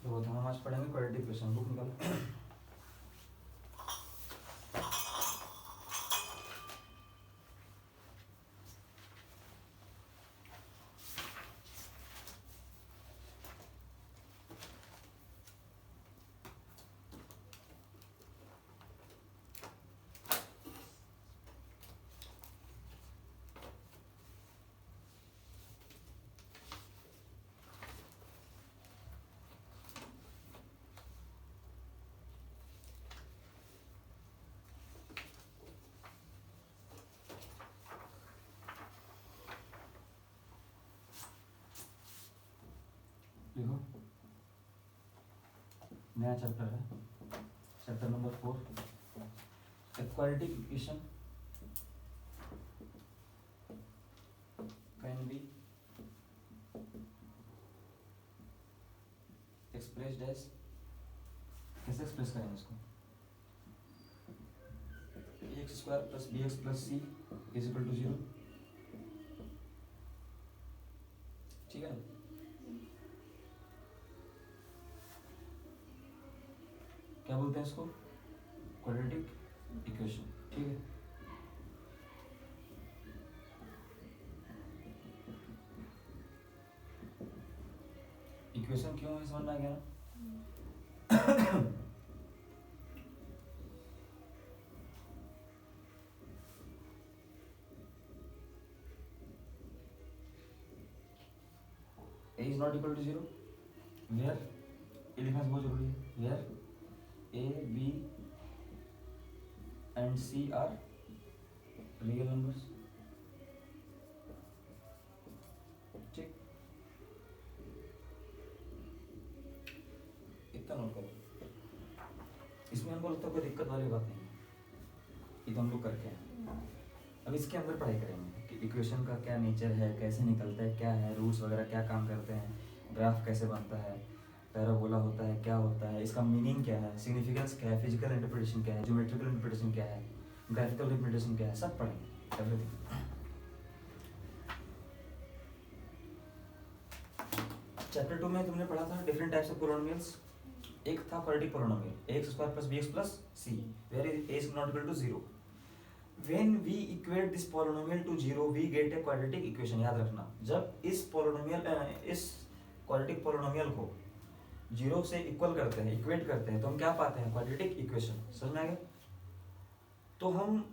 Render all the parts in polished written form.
तो हम आज पढ़ेंगे क्वाड्रेटिक इक्वेशन। बुक निकालो। देखो नया चैप्टर है, chapter number 4, quadratic equation can be expressed as, कैसे एक्सप्रेस करेंगे इसको, ax square plus bx plus c is equal to 0। ठीक है ना? क्या बोलते हैं इसको? Quadratic equation. ठीक है, इक्वेशन क्यों है समझ में आ गया ना? a is not equal to 0 where ये लिखना बहुत जरूरी है, where a b and c are real numbers। ठीक, इतना नोट करो। इसमें हमको लगता है कोई दिक्कत वाली बात नहीं है, ये तो हम लोग करके हैं। अब इसके अंदर पढ़ाई करेंगे कि इक्वेशन का क्या नेचर है, कैसे निकलता है, क्या है रूट्स वगैरह, क्या काम करते हैं, ग्राफ कैसे बनता है, पैराबोला होता है, क्या होता है, इसका मीनिंग क्या है, सिग्निफिकेंस क्या है, फिजिकल इंटरप्रिटेशन क्या है, ज्योमेट्रिकल इंटरप्रिटेशन क्या है, ग्राफिकल इंटरप्रिटेशन क्या है, सब पढ़ेंगे, एवरीथिंग। चैप्टर 2 में तुमने पढ़ा था डिफरेंट टाइप्स ऑफ पोलिनोमियल्स। एक था quadratic polynomial ax square plus bx plus c where a is not equal to 0। When we equate this polynomial to 0 we get a quadratic equation। याद रखना, जब इस क्वाड्रेटिक पोलिनोमियल को 0 से equal करते हैं, इक्वेट करते हैं, तो हम क्या पाते हैं? Quadratic equation. समझ में आ गया? तो हम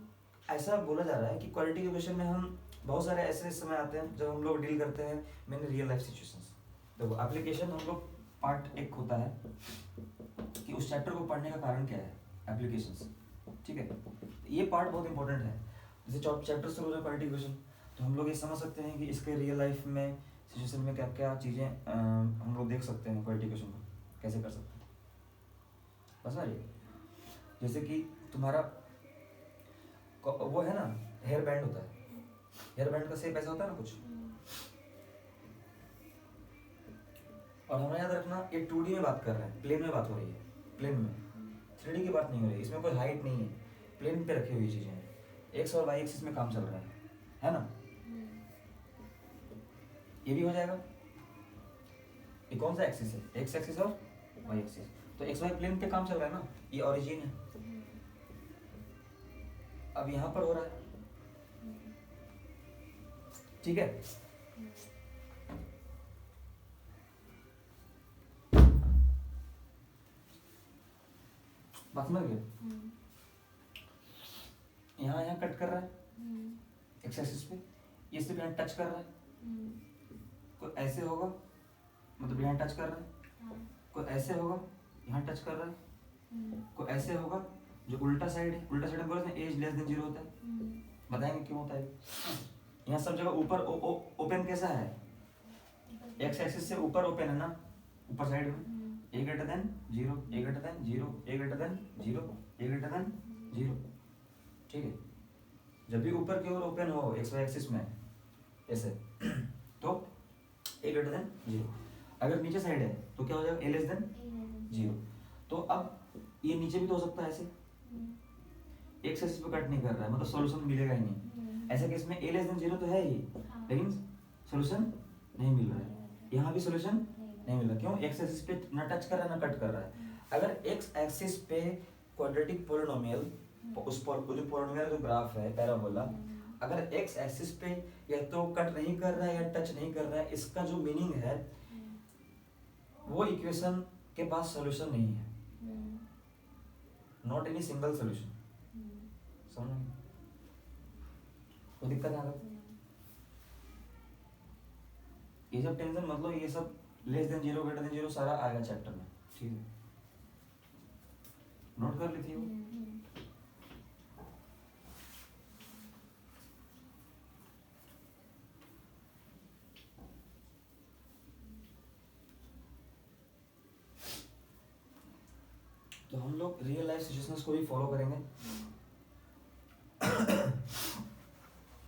ऐसा बोला जा रहा है कि क्वाड्रेटिक इक्वेशन में हम बहुत सारे ऐसे समय आते हैं जब हम लोग डील करते हैं मैंने रियल लाइफ सिचुएशंस। देखो एप्लीकेशन हम लोग पार्ट एक होता है कि उस चैप्टर को पढ़ने का कारण क्या है, एप्लीकेशंस। ठीक है, ये पार्ट बहुत इंपॉर्टेंट है। जैसे चैप्टर शुरू हो जाए क्वाड्रेटिक इक्वेशन, तो हम लोग ये समझ सकते हैं कि इसके रियल लाइफ में सिचुएशन में क्या क्या चीज़ें हम लोग देख सकते हैं, क्वाड्रेटिक इक्वेशन को कैसे कर सकते हैं। बस आ रही है, जैसे कि तुम्हारा वो है ना, हेयर बैंड होता है, हेयर बैंड का शेप ऐसा होता है ना कुछ, और हमें याद रखना ये 2D में बात कर रहे हैं, प्लेन में बात हो रही है, प्लेन में, 3D की बात नहीं हो रही, इसमें कोई हाइट नहीं है, प्लेन पे रखी हुई चीजें हैं, एक्स और वाई एक्सिस में काम चल रहा है ना? ये भी हो जाएगा। ये कौन सा एक्सिस है? एक्स एक्सिस और वाई एक्सिस। तो एक्स वाई प्लेन पे काम चल रहा है ना, ये ओरिजिन है। अब यहां पर हो रहा है, ठीक है? बात समझ गए? यहाँ कट कर रहा है एक्स एक्सिस पे, ये सिर्फ यहाँ टच कर रहा है, कोई ऐसे होगा, मतलब यहाँ टच कर रहा है, कोई ऐसे होगा, यहाँ टच कर रहा है, कोई ऐसे होगा, जो उल्टा साइड है, उल्टा साइड बोलते हैं एज लेस देन 0 होता है, बताएंगे क्यों होता है। यहाँ सब जगह ऊपर ओपन कैसा है? एक्स एक्सिस से ऊपर ओपन है ना, ऊपर साइड में a greater than 0, a greater than 0, a greater than 0, a greater than 0। ठीक है, जब भी ऊपर की ओर ओपन हो एक्स वाई एक्सिस में ऐसे तो a greater than 0। अगर नीचे साइड है तो क्या हो जाएगा? a less than 0। तो अब ये नीचे भी तो हो सकता है ऐसे, एक्स एक्सिस पे कट नहीं कर रहा है, मतलब सॉल्यूशन मिलेगा ही नहीं। ऐसे केस में a less than 0 तो है ही, लेकिन सॉल्यूशन नहीं मिल रहा है। यहाँ भी सॉल्यूशन नहीं मिला। क्यों? एक्स एक्सिस पे ना टच कर रहा है ना कट कर रहा है। अगर एक्स एक्सिस पे क्वाड्रेटिक पोलिनोमियल, उस पर जो पोलिनोमियल जो ग्राफ है पैराबोला, अगर एक्स एक्सिस पे या तो कट नहीं कर रहा है या टच नहीं कर रहा है, इसका जो मीनिंग है वो इक्वेशन के पास सॉल्यूशन नहीं है, नॉट एनी सिंगल सॉल्यूशन। समझ में? कोई दिक्कत है? ये सब टेंशन मतलब ये सब less than zero greater than zero सारा आएगा चैप्टर में, ठीक है? नोट कर ली थी वो? तो हम लोग रियल लाइफ सिचुएशंस को भी फॉलो करेंगे।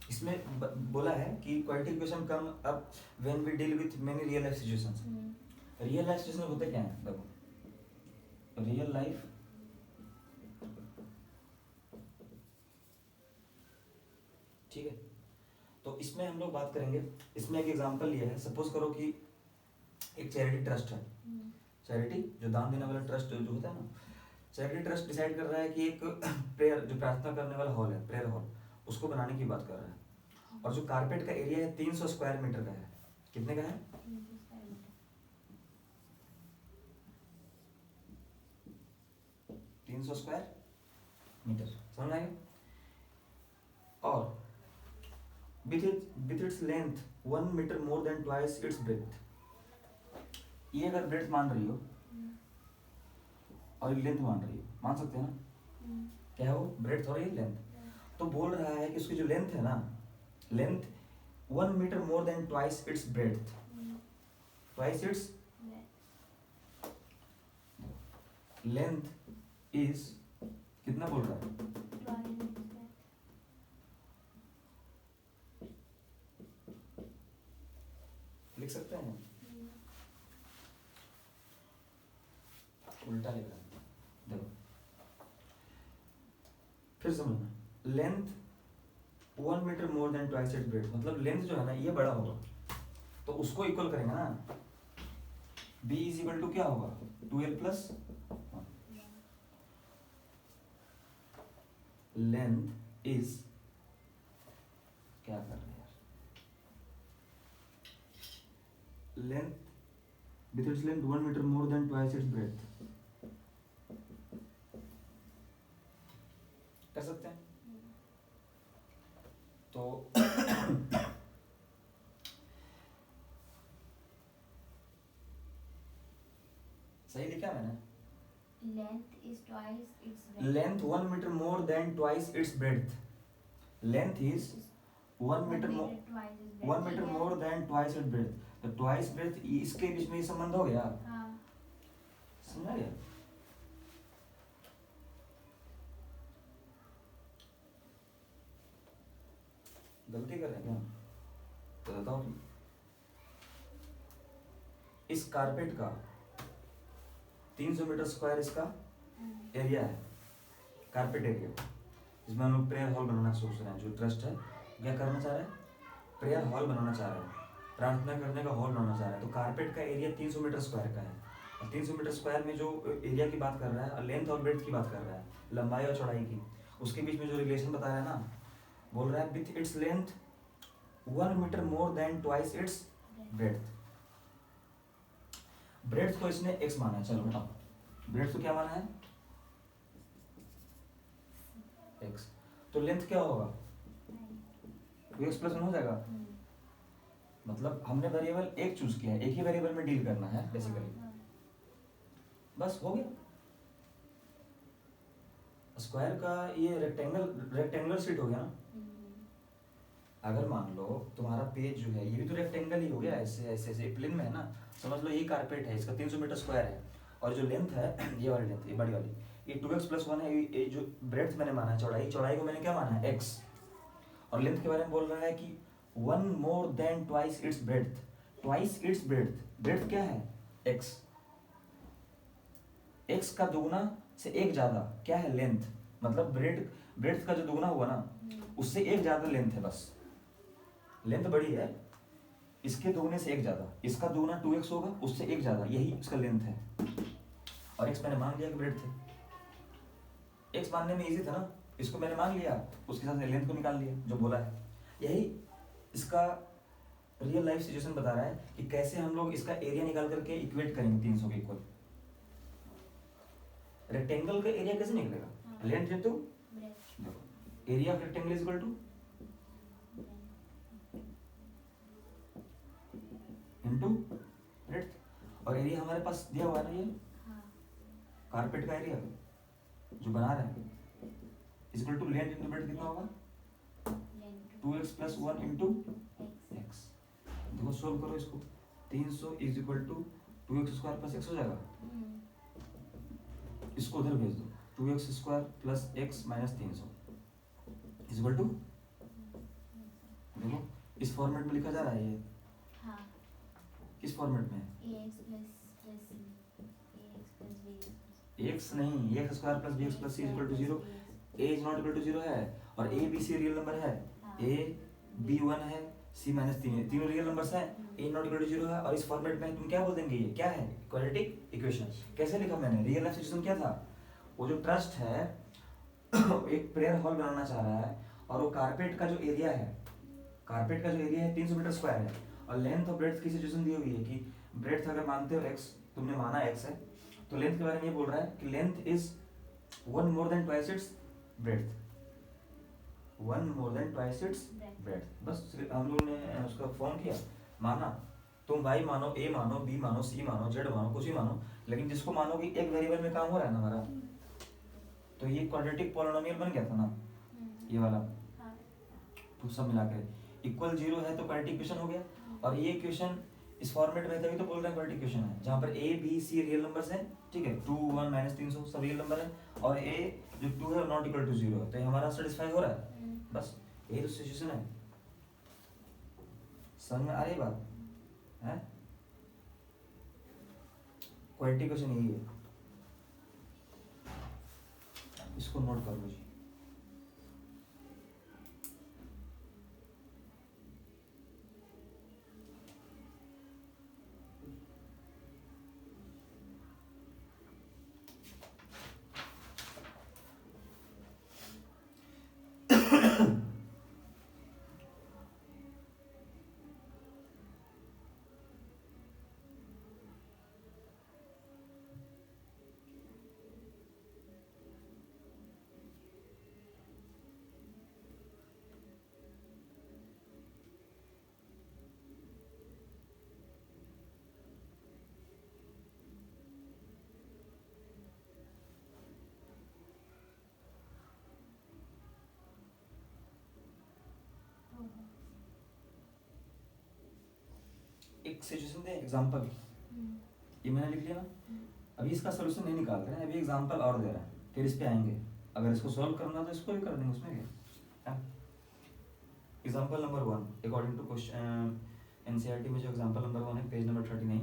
इसमें बोला है कि quadratic equation come up when we deal with many real life situations. Real life situation होते क्या है? देखो, रियल लाइफ ठीक है, तो इसमें हम लोग बात करेंगे। इसमें एक एग्जांपल लिया है, सपोज करो कि एक चैरिटी ट्रस्ट है, चैरिटी जो दान देने वाला ट्रस्ट जो होता है ना, चैरिटी ट्रस्ट डिसाइड कर रहा है कि एक प्रेयर जो प्रार्थना करने वाला हॉल है, प्रेयर हॉल, उसको बनाने की बात कर रहा है। और जो कारपेट का एरिया है 300 स्क्वायर मीटर का है। कितने का है? 300 स्क्वायर मीटर। समझ आएगा? और with its length 1 metre more than twice its breadth। ये अगर ब्रेड्थ मान रही हो और लेंथ मान रही हो, मान सकते हैं ना? क्या है वो? ब्रेड्थ और ये लेंथ। तो बोल रहा है कि उसकी जो लेंथ है ना, length 1 metre more than twice its breadth, twice its length is कितना बोल रहा है? लिख सकते हैं? उल्टा लिख रहा है, देखो फिर समझना। Length 1 metre more than twice its breadth, मतलब लेंथ जो है ना ये बड़ा होगा तो उसको इक्वल करेंगे ना। b इज इक्वल टू क्या होगा? 2l plus 1। लेंथ इज क्या कर रहे हैं यार? Length with its length 1 metre more than twice its breadth कर सकते हैं। तो सही लिखा मैंने? Length is twice its length 1 metre more than twice its breadth. Length is 1 metre more than twice its breadth. तो ट्वाइस ब्रेड्थ इसके बीच में ये संबंध हो गया। हाँ। समझ गया? गलती कर रहे हैं क्या? तो बताओ। इस कारपेट का 300 मीटर स्क्वायर इसका एरिया है, कारपेट एरिया, जिसमें हम लोग प्रेयर हॉल बनाना सोच रहे हैं। जो ट्रस्ट है क्या करना चाह रहा है? प्रेयर हॉल बनाना चाह रहा है, प्रार्थना करने का हॉल बनाना चाह रहा है। तो कारपेट का एरिया 300 मीटर स्क्वायर का है। और 300 मीटर स्क्वायर में जो एरिया की बात कर रहा है और लेंथ और ब्रेड्थ की बात कर रहा है, लंबाई और चौड़ाई की, उसके बीच में जो रिलेशन बता रहा है ना, बोल रहा है with its length 1 metre more than twice its breadth. Breadth को इसने x माना है। चलो बताओ, ब्रेड्थ को क्या माना है? x। तो लेंथ क्या होगा? 2x प्लस 1 हो जाएगा। मतलब हमने वेरिएबल एक चूज किया है, एक ही वेरिएबल में डील करना है बेसिकली, बस हो गया। स्क्वायर का ये रेक्टेंगुलर शीट हो गया ना। अगर मान लो तुम्हारा पेज जो है ये भी तो रेक्टेंगल ही हो गया, ऐसे ऐसे ऐसे प्लेन में है ना। समझ लो ये कारपेट है, इसका 300 मीटर स्क्वायर है, और जो लेंथ है ये वाली लेंथ, ये बड़ी वाली, ये 2x प्लस 1 है। ये जो ब्रेड्थ मैंने माना है, चौड़ाई को मैंने क्या माना है? x। और लेंथ के बारे में बोल रहा है कि 1 मोर than twice its breadth. Twice its breadth, breadth क्या है? x। x का दुगुना से एक ज्यादा क्या है? लेंथ। मतलब ब्रेड्थ का जो दुगुना हुआ ना, उससे एक ज्यादा लेंथ है। बस लेंथ बड़ी है इसके दोगुने से एक ज़्यादा, इसका दोगुना 2x होगा, उससे एक ज़्यादा, यही इसका लेंथ है। और x मैंने मान लिया कि ब्रेड्थ है। x मानने में इजी था ना, इसको मैंने मान लिया, उसके साथ लेंथ को निकाल लिया जो बोला है। यही इसका रियल लाइफ सिचुएशन बता रहा है कि कैसे हम लोग इसका एरिया निकाल करके इक्वेट करेंगे 300 के इक्वल। रेक्टेंगल का एरिया कैसे निकलेगा? लेंथ इंटू देखो area of rectangle is equal two into breadth. और एरिया हमारे पास दिया हुआ है ना, ये कारपेट का एरिया जो बना रहे हैं is equal to length into breadth कितना होगा? 2x plus 1 into x. देखो सोल्व करो इसको, 300 is equal to 2x square plus x हो जाएगा। इसको उधर भेज दो, 2x square plus x minus 300 is equal to, देखो इस फॉर्मेट में लिखा जा रहा है ये। किस फॉर्मेट में? x नहीं, x square plus bx plus c equal to 0। a is not equal to 0 है और a b c real number है, a b 1 है, c माइनस 3 है, तीनों रियल नंबर्स हैं, a नॉट इक्वल टू 0 है। और इस फॉर्मेट में तुम क्या बोल देंगे? ये क्या है? Quadratic equation. कैसे लिखा मैंने? रियल लाइफ सिचुएशन क्या था? वो जो ट्रस्ट है एक प्रेयर हॉल बनाना चाह रहा है और वो कारपेट का जो एरिया है, कारपेट का जो एरिया है 300 मीटर स्क्वायर है और लेंथ और ब्रेड्थ की सिचुएशन दी हुई है कि ब्रेड्थ अगर मानते हो x, तुमने माना x है, तो लेंथ के बारे में ये बोल रहा है कि length is 1 more than twice its breadth, 1 more than twice its breadth. बस हम लोगों ने उसका फॉर्म किया, माना। तुम y मानो, a मानो, b मानो, c मानो, z मानो, कुछ भी मानो, लेकिन जिसको मानोगे एक वेरिएबल में काम हो रहा है ना हमारा, तो ये क्वाड्रेटिक पॉलिनोमियल बन गया था ना ये वाला। तो सब मिला के इक्वल 0 है तो क्वाड्रेटिक इक्वेशन हो गया। और ये इक्वेशन इस फॉर्मेट में तभी तो बोल रहे हैं क्वाड्रेटिक इक्वेशन है, जहाँ पर a b c real numbers हैं, ठीक है, 2 1 माइनस 300 सब रियल नंबर है, और a जो 2 है नॉट इक्वल टू 0 है, तो ये हमारा सेटिस्फाई हो रहा है। बस यही तो सिचुएशन है। समझ में आ रही बात है? क्वाड्रेटिक इक्वेशन यही है, इसको नोट कर लो जी। एक सिचुएशन दे, एग्जांपल, ये मैंने लिख लिया ना। अभी इसका सॉल्यूशन नहीं निकाल रहे हैं, अभी एग्जांपल और दे रहा है, फिर इस पे आएंगे। अगर इसको सॉल्व करना तो इसको भी कर देंगे, उसमें क्या। Example number 1 according to question NCERT में जो एग्जांपल नंबर 1 है, पेज नंबर 39।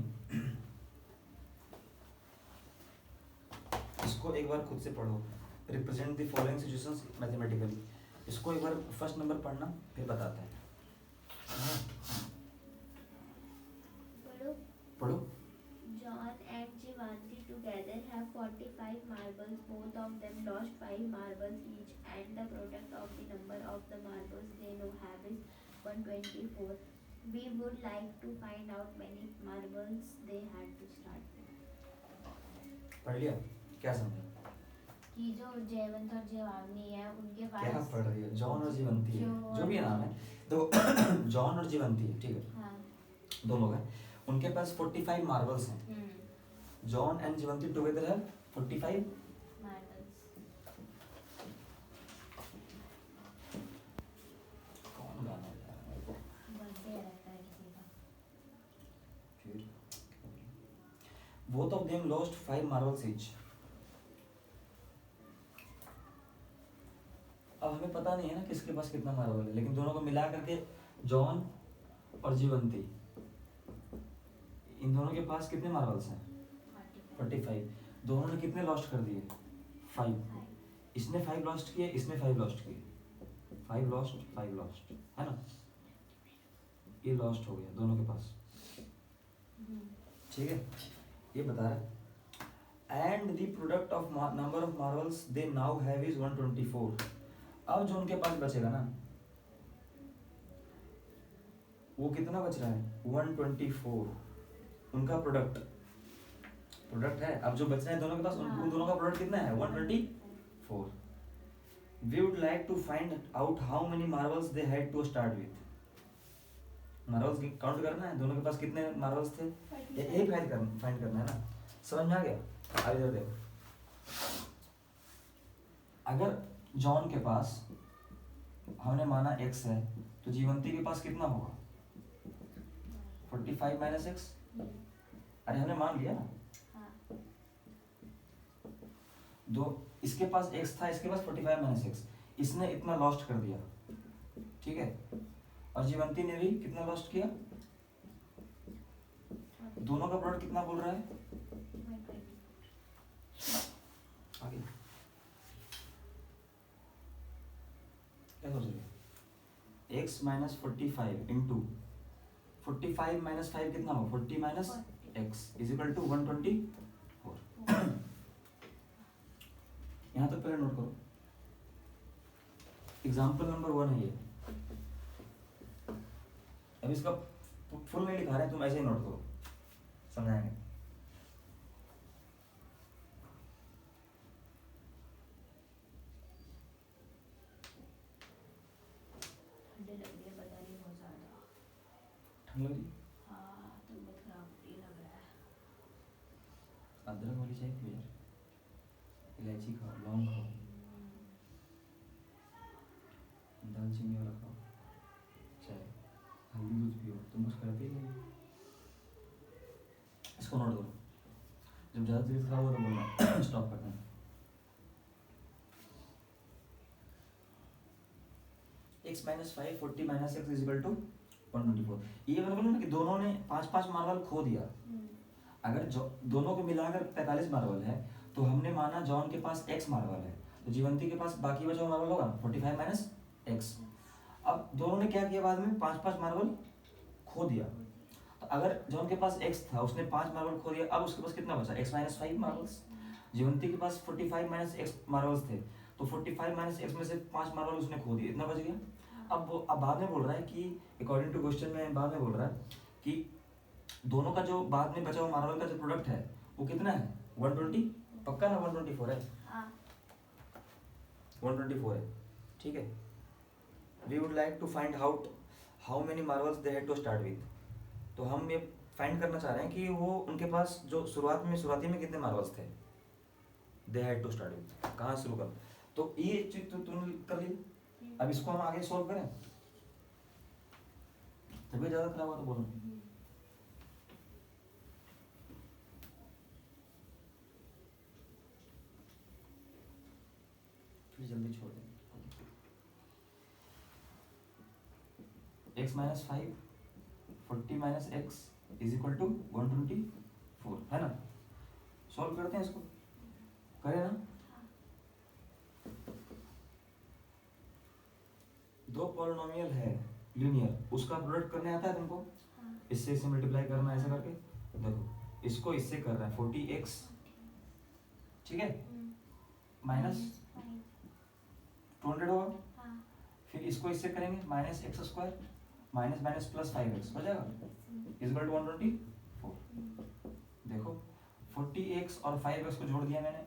इसको एक बार खुद से पढ़ो, represent the following situations mathematically. इसको एक बार फर्स्ट नंबर पढ़ना, फिर बताते हैं। पढ़ो। John and Jivanti together have 45 marbles. Both of them lost 5 marbles each, and the product of the number of the marbles they now have is 124. We would like to find out many marbles they had to start with. पढ़ लिया? क्या समझा? कि जो जयवंत और जयवानी है उनके पास क्या पढ़ रही है? जॉन और जीवंती है, जो भी नाम है, तो जॉन और जीवंती है, ठीक है, हाँ, दो लोग हैं, उनके पास 45 मार्बल्स हैं। जॉन एंड जीवंती टुगेदर है 45 मार्बल्स। कौन गाना है यार? बर्थडे रहता है किसी का। फिर both of them lost 5 marbles each। अब हमें पता नहीं है ना किसके पास कितना मार्बल है, लेकिन दोनों को मिला करके जॉन और जीवंती, इन दोनों के पास कितने मार्बल्स हैं? 45। दोनों ने कितने लॉस्ट कर दिए? 5। इसने 5 लॉस्ट किए, इसने 5 लॉस्ट किए, 5 लॉस्ट 5 लॉस्ट, है ना। ये लॉस्ट हो गया दोनों के पास, ठीक है। ये बता रहा है and the product of number of marbles they now have is 124। अब जो उनके पास बचेगा ना वो कितना बच रहा है 124, उनका प्रोडक्ट है। अब जो बच रहा है दोनों के पास उन दोनों का प्रोडक्ट कितना है 124। We would like to find out how many marbles they had to start with. Marbles count करना है दोनों के पास कितने मार्बल्स थे, यही फाइंड करना है ना। समझ में आ गया? अब इधर देखो, अगर जॉन के पास हमने माना x है तो जीवंती के पास कितना होगा 45 माइनस एक्स। अरे हमने मान लिया ना, दो इसके पास x था, इसके पास 45 माइनस एक्स, इसने इतना लॉस्ट कर दिया, ठीक है। और जीवंती ने भी कितना लॉस्ट किया, दोनों का प्रोडक्ट कितना बोल रहा है आगे क्या सोचोगे x माइनस 45 इंटू 45 माइनस 5 कितना हो 40 minus x is equal to 124। यहाँ तक पहले नोट करो, एग्जाम्पल नंबर 1 है ये। अब इसका फुल नहीं लिखा रहे हैं, तुम ऐसे ही नोट करो, समझाएंगे। ठंड लग रही? अदरक वाली चाय पियो यार, इलायची खाओ, लौंग खाओ, दालचीनी वाला खाओ चाय, हल्दी दूध पियो, तुम कुछ करते ही नहीं। इसको नोट करो, जब ज़्यादा तबीयत खराब हो तो बोलना स्टॉप करना। x minus 5 40 minus x is equal to 124। ये मैंने बोला ना कि दोनों ने 5-5 मार्बल खो दिया। अगर दोनों को मिलाकर 45 मार्बल है तो हमने माना जॉन के पास x मार्बल है, तो जीवंती के पास बाकी बचा हुआ मार्बल होगा 45 माइनस एक्स। अब दोनों ने क्या किया बाद में 5-5 मार्बल खो दिया, तो अगर जॉन के पास x था उसने 5 मार्बल खो दिया, अब उसके पास कितना बचा x माइनस 5 मार्बल्स। जीवंती के पास 45 माइनस एक्स मार्बल्स थे, तो 45 माइनस एक्स में से 5 मार्बल उसने खो दिए, इतना बच गया। अब बाद में बोल रहा है कि अकॉर्डिंग टू क्वेश्चन में बाद में बोल रहा है कि दोनों का जो बाद में बचा हुआ मार्बल का जो प्रोडक्ट है वो कितना है 120, पक्का ना 124 है? 124 है, ठीक है। We would like to find out how many marbles they had to start with. तो हम ये फाइंड करना चाह रहे हैं कि वो उनके पास जो शुरुआती में कितने मार्बल्स थे, they had to start with, कहाँ शुरू कर। तो ये चीज तो तुमने कर ली। अब इसको हम आगे सॉल्व करें, तभी ज्यादा खराब हुआ तो बोलो। फिर जल्दी छोड़ दें। x minus 5 40 minus x is equal to 124 है ना। सॉल्व करते हैं इसको, करें ना। दो पॉलिनोमियल है लीनियर, उसका प्रोडक्ट करने आता है तुमको? इससे इसे मल्टीप्लाई करना ऐसे करके, देखो इसको इससे कर रहा है 40x, ठीक है, माइनस 200 होगा। फिर इसको इससे करेंगे minus x square minus minus plus 5x हो जाएगा इज इक्वल टू 124। देखो 40x और 5x को जोड़ दिया मैंने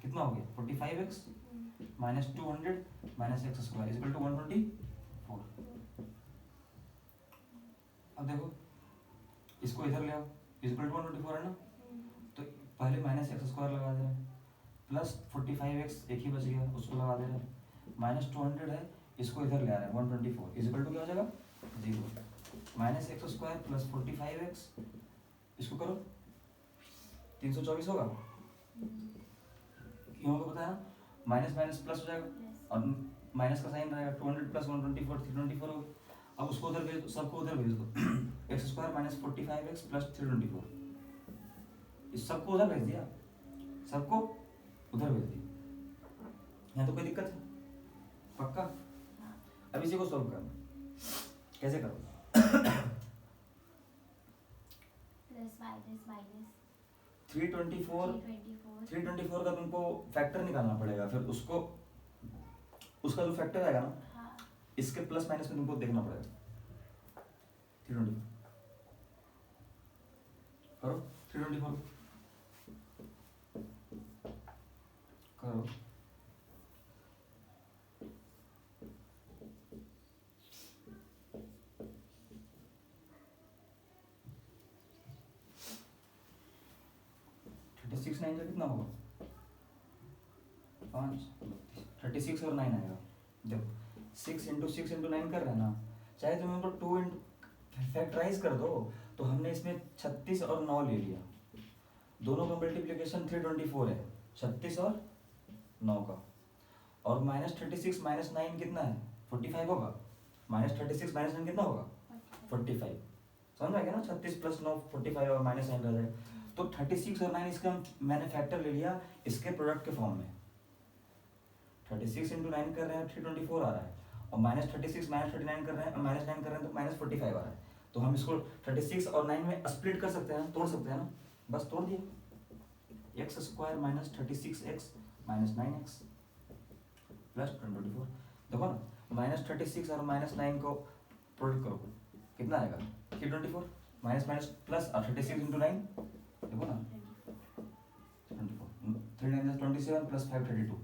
कितना हो गया 45x minus 200 minus x square is equal to 124। अब देखो इसको इधर ले आओ, इज इक्वल टू 124 है ना, तो पहले माइनस एक्स स्क्वायर लगा दे रहे हैं, प्लस 45x एक ही बच गया उसको लगा दे रहे हैं, माइनस 200 है इसको इधर ले आ रहे हैं 124 इज इक्वल टू क्या हो जाएगा 0। Minus x square plus 45x इसको करो 324 होगा, क्यों होगा पता है ना, माइनस माइनस प्लस हो जाएगा और माइनस का साइन रहेगा 200 प्लस 124 324 होगा। अब उसको उधर भेज दो, सबको उधर भेज दो x square minus 45x plus 324, इस सबको उधर भेज दिया, सबको उधर भेज दिया। यहाँ तो कोई दिक्कत है पक्का। अब इसी को सॉल्व करना, कैसे करो प्लस माइनस माइनस 324 324 324 का तुमको फैक्टर निकालना पड़ेगा, फिर उसको उसका जो फैक्टर आएगा ना हाँ इसके प्लस माइनस में तुमको देखना पड़ेगा। 324 करो, 324 करो। सिक्स नाइन का कितना होगा? 5 36 और 9 आएगा। देखो 6 इंटू 6 इंटू 9 कर रहे हैं ना, चाहे तुम इनको 2 इंटू फैक्टराइज कर दो, तो हमने इसमें 36 और 9 ले लिया, दोनों का मल्टीप्लिकेशन 324 है, 36 और 9 का। और -36 माइनस 9 कितना है? 45 होगा। -36 माइनस 9 कितना होगा? 45। समझ आ गया ना? 36 प्लस 9 45 और माइनस 9 रह जाएगा। तो 36 और 9 इसका मैंने फैक्टर ले लिया इसके प्रोडक्ट के फॉर्म में। 36 इंटू 9 कर रहे हैं 324 आ रहा है, और -36 माइनस 39 कर रहे हैं, माइनस 9 कर रहे हैं तो -45 आ रहा है। तो हम इसको 36 और 9 में स्प्लिट कर सकते हैं, तोड़ सकते हैं ना, बस तोड़ दिए। X square minus 36x minus 9x plus 24। देखो ना, -36 और -9 को प्रोडक्ट करो, कितना आएगा? 324 माइनस माइनस प्लस 36 इंटू 9, देखो ना 24, 3 9 27 प्लस 5 32।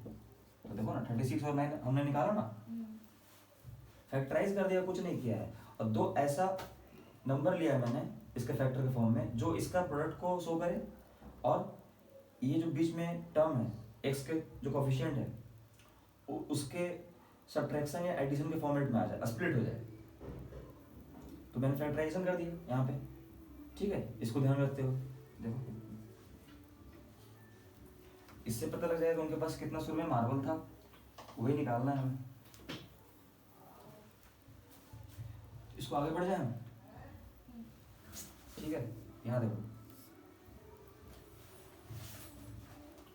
तो देखो ना 36 और 9 हमने निकाला ना, फैक्टराइज कर दिया, कुछ नहीं किया है। और दो ऐसा नंबर लिया है मैंने इसके फैक्टर के फॉर्म में जो इसका प्रोडक्ट को शो करे, और ये जो बीच में टर्म है एक्स के जो कोफिशिएंट है उसके सब्ट्रैक्शन या एडिशन के फॉर्मेट में आ जाए, स्प्लिट हो जाए। तो मैंने फैक्टराइजेशन कर दिया यहाँ पे, ठीक है, इसको ध्यान रखते हो। देखो इससे पता लग जाएगा उनके पास कितना शुरू में मार्बल था, वही निकालना है हमें। इसको आगे बढ़ जाए, ठीक है। यहाँ देखो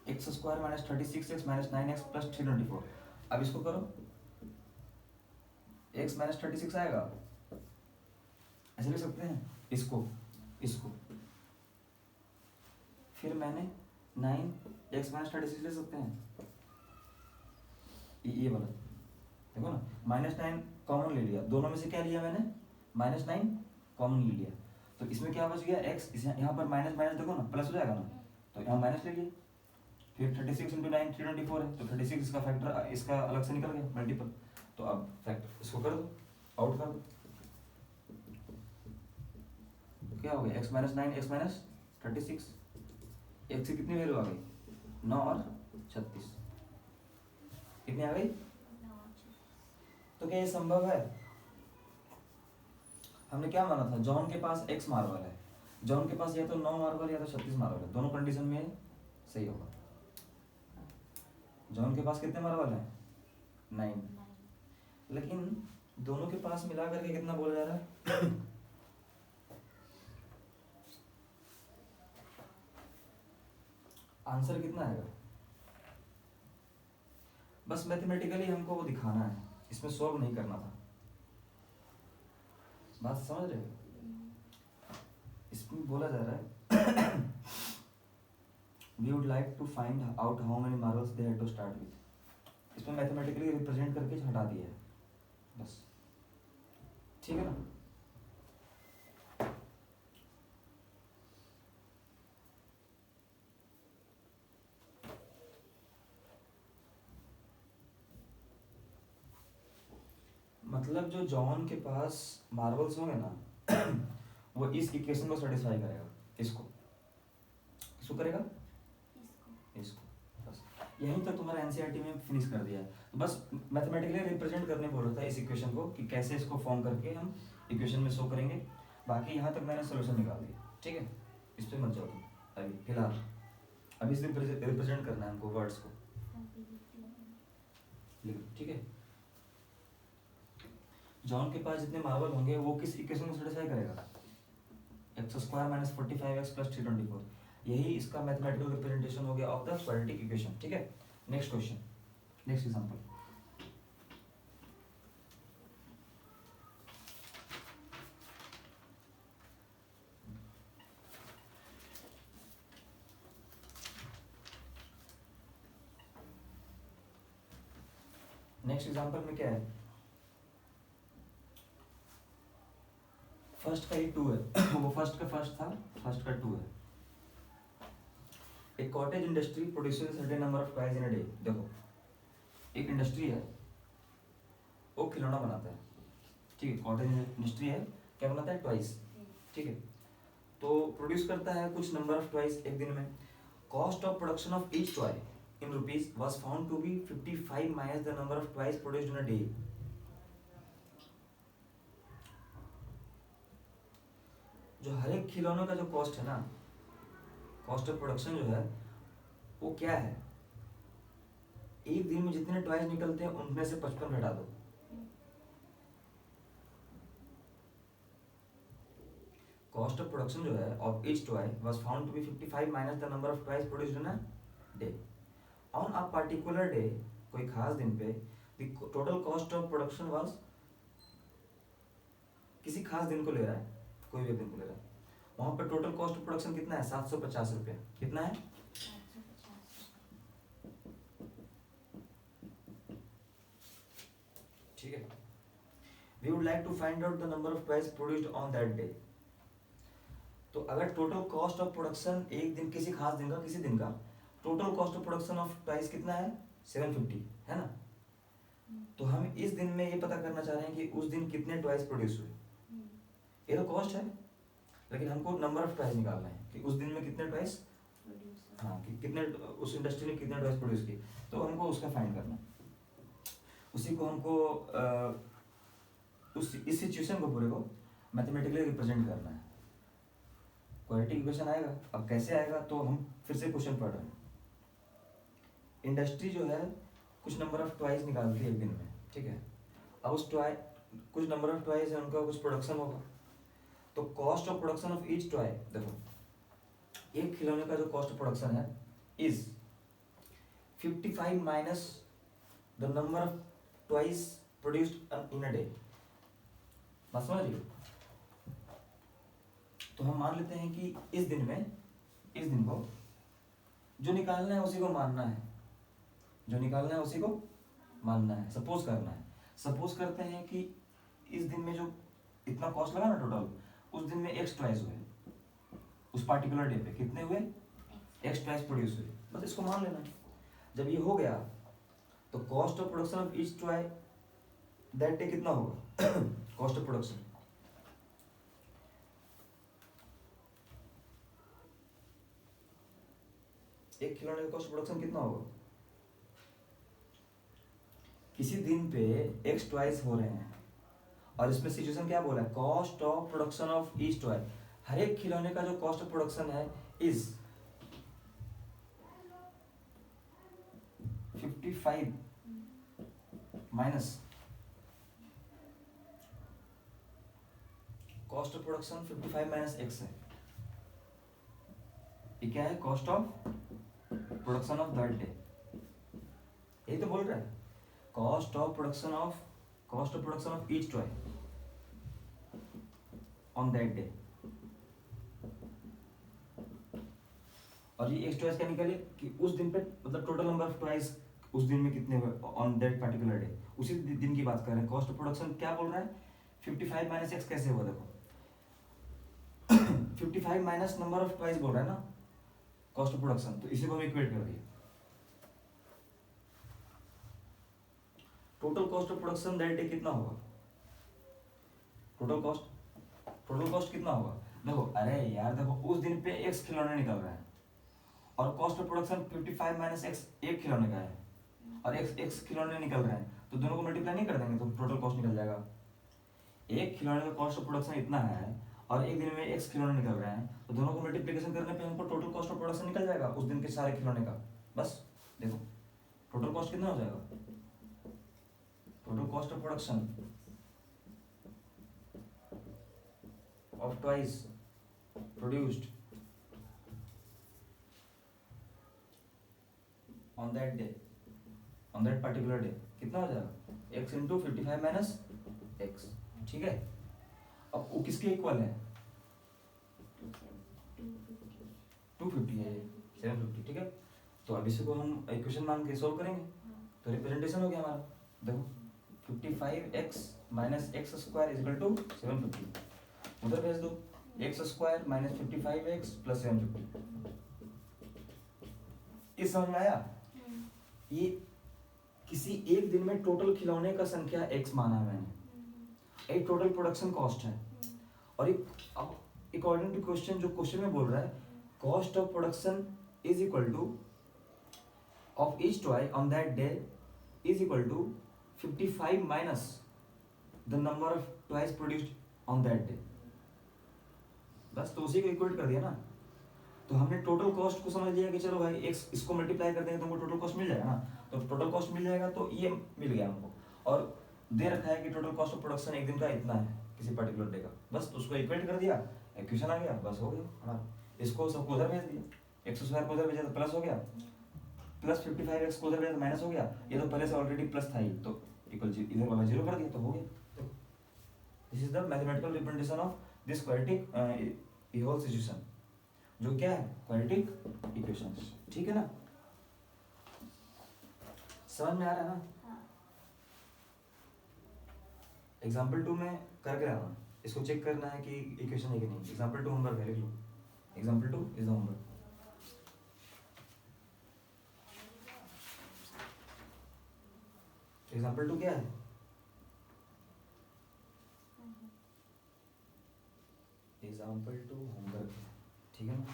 x square minus 36x minus 9x plus 324। अब इसको करो, x माइनस 36 आएगा, ऐसे लिख सकते हैं इसको, इसको फिर मैंने 9x माइनस 36 ले सकते हैं, ये वाला। देखो ना -9 कॉमन ले लिया, दोनों में से क्या लिया मैंने? -9 कॉमन ले लिया, तो इसमें क्या बच गया? x, यहाँ पर माइनस माइनस देखो ना प्लस हो जाएगा ना, तो यहाँ माइनस ले लिए। फिर 36 इंटू 9 324 है, तो 36 इसका फैक्टर, इसका अलग से निकल गया मल्टीपल। तो अब फैक्टर इसको कर दो, आउट कर दो, क्या हो गया? x minus 9 x minus 36, x की कितनी वैल्यू आ गई? 9 और 36, कितनी आ गई? तो क्या ये संभव है? हमने क्या माना था? जॉन के पास x मार्बल है, जॉन के पास या तो 9 मार्बल या तो 36 मार्बल है, दोनों कंडीशन में सही होगा। जॉन के पास कितने मार्बल हैं? 9, लेकिन दोनों के पास मिला करके कितना बोला जा रहा है? आंसर कितना आएगा? बस मैथमेटिकली हमको वो दिखाना है, इसमें सॉल्व नहीं करना था। बात समझ रहे हो? इसमें बोला जा रहा है we would like to find out how many marbles they had to start with। इसमें मैथमेटिकली रिप्रेजेंट करके हटा दिया है, बस, ठीक है ना? मतलब जो जॉन के पास मार्बल्स होंगे ना वो इस इक्वेशन को सेटिस्फाई करेगा। इसको किसको करेगा? इसको। बस यहीं तक तुम्हारा एनसीईआरटी में फिनिश कर दिया है। तो बस मैथमेटिकली रिप्रेजेंट करने बोल रहा था इस इक्वेशन को कि कैसे इसको फॉर्म करके हम इक्वेशन में शो करेंगे। बाकी यहाँ तक मैंने सोल्यूशन निकाल दिया, ठीक है, इस पर मत जाओ तुम अभी फिलहाल। अभी इसे रिप्रेजेंट करना है हमको वर्ड्स को, ठीक है। जॉन के पास जितने मार्बल होंगे वो किस इक्वेशन को सेटिस्फाई करेगा? X square minus 45x plus 324, यही इसका मैथमेटिकल रिप्रेजेंटेशन हो गया ऑफ द क्वाड्रेटिक इक्वेशन, ठीक है। Next question, next example. Next example में क्या है, फर्स्ट का ही 2 है वो फर्स्ट का फर्स्ट था, फर्स्ट का 2 है। एक cottage industry produces certain number of toys in a day. देखो एक इंडस्ट्री है वो खिलौना बनाता है, ठीक है, कॉटेज इंडस्ट्री है, क्या बनाता है, टॉयज, ठीक है, तो प्रोड्यूस करता है कुछ नंबर ऑफ टॉयज एक दिन में। Cost of production of each toy in rupees was found to be 55 minus the number of toys produced in a day. जो हर एक खिलौने का जो कॉस्ट है ना, कॉस्ट ऑफ प्रोडक्शन जो है वो क्या है, एक दिन में जितने टॉयज निकलते हैं उनमें से 55 घटा दो। कॉस्ट ऑफ प्रोडक्शन जो है of each toy was found to be 55 minus the number of toys produced in a day. On a particular day, कोई खास दिन पे, the total cost of production was, किसी खास दिन को ले रहा है, कोई भी दिन को ले रहा है, वहां पर टोटल कॉस्ट ऑफ प्रोडक्शन कितना है, 750 रुपया। कितना है, 750। ठीक है। We would like to find out the number of toys produced on that day. तो अगर टोटल कॉस्ट ऑफ प्रोडक्शन एक दिन, किसी खास दिन का, किसी दिन का total cost of production of toys कितना है, 750 है ना, तो हम इस दिन में ये पता करना चाह रहे हैं कि उस दिन कितने टॉयज प्रोड्यूस हुए। ये तो कॉस्ट है, लेकिन हमको नंबर ऑफ टॉयज निकालना है कि उस दिन में कितने टॉयज, हाँ, कि कितने उस इंडस्ट्री ने कितने टॉयज प्रोड्यूस किए, तो हमको उसका फाइंड करना है। उसी को हमको इस सिचुएशन को पूरे को मैथमेटिकली रिप्रेजेंट करना है। क्वाड्रेटिक इक्वेशन आएगा, अब कैसे आएगा, तो हम फिर से क्वेश्चन पढ़ रहे हैं। इंडस्ट्री जो है कुछ नंबर ऑफ टॉयज निकालती है एक दिन में, ठीक है, अब उस टॉय, कुछ नंबर ऑफ टॉयज है, उनका कुछ प्रोडक्शन होगा, तो cost of production of each toy, देखो एक खिलौने का जो कॉस्ट ऑफ प्रोडक्शन है is 55 minus the number of toys produced in a day. बात समझ रही हो? तो हम मान लेते हैं कि इस दिन में, इस दिन को जो निकालना है उसी को मानना है, जो निकालना है उसी को मानना है, सपोज करना है। सपोज करते हैं कि इस दिन में जो इतना कॉस्ट लगा ना टोटल, उस दिन में एक्स टॉयज हुए, उस पार्टिकुलर डे पे कितने हुए, एक्स टॉयज प्रोड्यूस हुए, बस इसको मान लेना। जब ये हो गया तो cost of production of each toy that day कितना होगा, कॉस्ट ऑफ प्रोडक्शन, एक खिलौने का कॉस्ट प्रोडक्शन कितना होगा, किसी दिन पे एक्स टॉयज हो रहे हैं, और इसमें सिचुएशन क्या बोला है, cost of production of each toy, हर एक खिलौने का जो कॉस्ट ऑफ प्रोडक्शन है is 55 minus cost of production 55 minus X है। ये क्या है, cost of production of that day, यही तो बोल रहा है, cost of production of each toy on that day. और ये एक्स टॉयज क्या निकले कि उस दिन पे, मतलब टोटल नंबर ऑफ टॉयज उस दिन में कितने हुए ऑन दैट पर्टिकुलर डे, उसी दिन की बात कर रहे हैं। कॉस्ट ऑफ प्रोडक्शन क्या बोल रहा है, 55 माइनस एक्स कैसे हुआ, देखो 55 माइनस नंबर ऑफ टॉयज बोल रहा है ना कॉस्ट ऑफ प्रोडक्शन, तो इसी को हम इक्वेट कर दिए। Total cost of production that day कितना होगा, टोटल कॉस्ट कितना होगा, देखो अरे यार देखो उस दिन पे एक्स खिलौने निकल रहे हैं और cost of production 55 minus x एक खिलौने का है, और एक्स खिलौने निकल रहे हैं, तो दोनों को मल्टीप्लाई नहीं कर देंगे तो टोटल कॉस्ट निकल जाएगा। एक खिलौने का कॉस्ट ऑफ प्रोडक्शन इतना है और एक दिन में एक्स खिलौने निकल रहे हैं, तो दोनों को मल्टीप्लिकेशन करने पे हमको टोटल कॉस्ट ऑफ प्रोडक्शन निकल जाएगा उस दिन के सारे खिलौने का। बस देखो टोटल कॉस्ट कितना हो जाएगा, total cost of production of toys produced on that day, on that particular day कितना हो जाएगा, एक्स इंटू 55 माइनस एक्स, ठीक है। अब वो किसके इक्वल है, 250 है, 750, ठीक है। तो अब इसी को हम इक्वेशन मान के सोल्व करेंगे, तो रिप्रेजेंटेशन हो गया हमारा देखो 55x minus x square is equal to 750, उधर भेज दो x square minus 55x plus 750। इस समझ में आया? ये किसी एक दिन में टोटल खिलौने का संख्या x माना है मैंने, एक टोटल प्रोडक्शन कॉस्ट है। और एक अकॉर्डिंग टू क्वेश्चन, जो क्वेश्चन में बोल रहा है cost of production is equal to of each toy on that day is equal to 55 minus the number of toys produced on that day. बस तो उसी को इक्वेट कर दिया ना। तो हमने टोटल कॉस्ट को समझ लिया कि चलो भाई एक्स इसको मल्टीप्लाई कर देंगे तो हमको टोटल कॉस्ट मिल जाएगा ना। तो टोटल कॉस्ट मिल जाएगा तो ये मिल गया हमको, और दे रखा है कि टोटल कॉस्ट ऑफ प्रोडक्शन एक दिन का इतना है किसी पर्टिकुलर डे का। बस तो उसको इक्वेट कर दिया, इक्वेशन आ गया, बस हो गया हमारा। इसको सबको उधर भेज दिया, एक्स स्क्वायर को उधर भेजा तो प्लस हो गया, प्लस 55x को उधर भेजा तो माइनस हो गया। ये तो पहले से ऑलरेडी प्लस था ही, तो इक्वल इधर वाला जीरो कर दिया तो हो गया। This is the mathematical representation of this quadratic whole situation, जो क्या है क्वाड्रेटिक इक्वेशंस। ठीक है ना, समझ में आ रहा है ना? एग्जाम्पल 2 में करके रहना, इसको चेक करना है कि इक्वेशन है कि नहीं। एग्जाम्पल 2 होमवर्क है, लिख लो। Example 2 is the homework. Example 2 क्या है? एग्जाम्पल 2 होमवर्क है, ठीक है ना।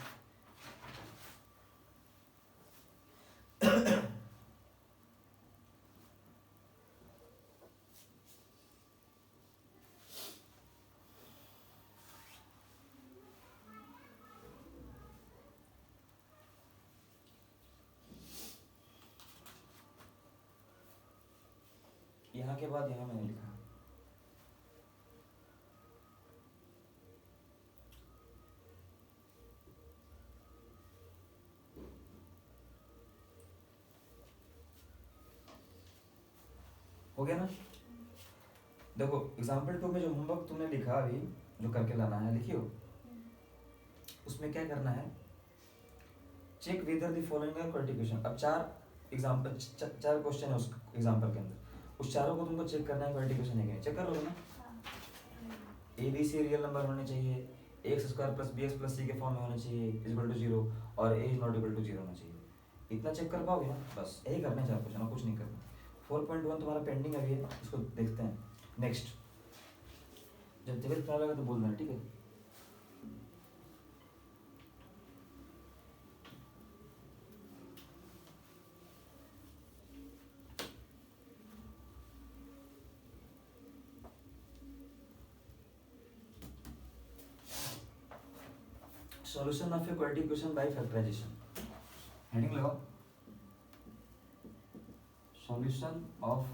यहाँ के बाद यहाँ मैंने लिखा हो गया ना। देखो एग्जाम्पल 2 में जो होमवर्क तुमने लिखा अभी, जो करके लाना है, लिखियो। उसमें क्या करना है, check whether the following are quadratic. अब 4 एग्जाम्पल 4 क्वेश्चन है उस एग्जाम्पल के अंदर, उस चारों को तुमको चेक करना है क्वाड्रेटिक है कि नहीं। चेक कर लो ना। A B C real number होने चाहिए, X square plus B X plus C के फॉर्म में होने चाहिए, इज इक्वल टू 0, और ए इज नॉट इक्वल टू 0 होना चाहिए। इतना चेक कर पाओगे ना, बस यही करना है 4 क्वेश्चन, कुछ नहीं करना। 4.1 तुम्हारा पेंडिंग अभी है, उसको देखते हैं नेक्स्ट। जब तबियत खराब लगा तो बोल देना, ठीक है। Solution of a quadratic equation by factorisation, heading लगाओ। सॉल्यूशन ऑफ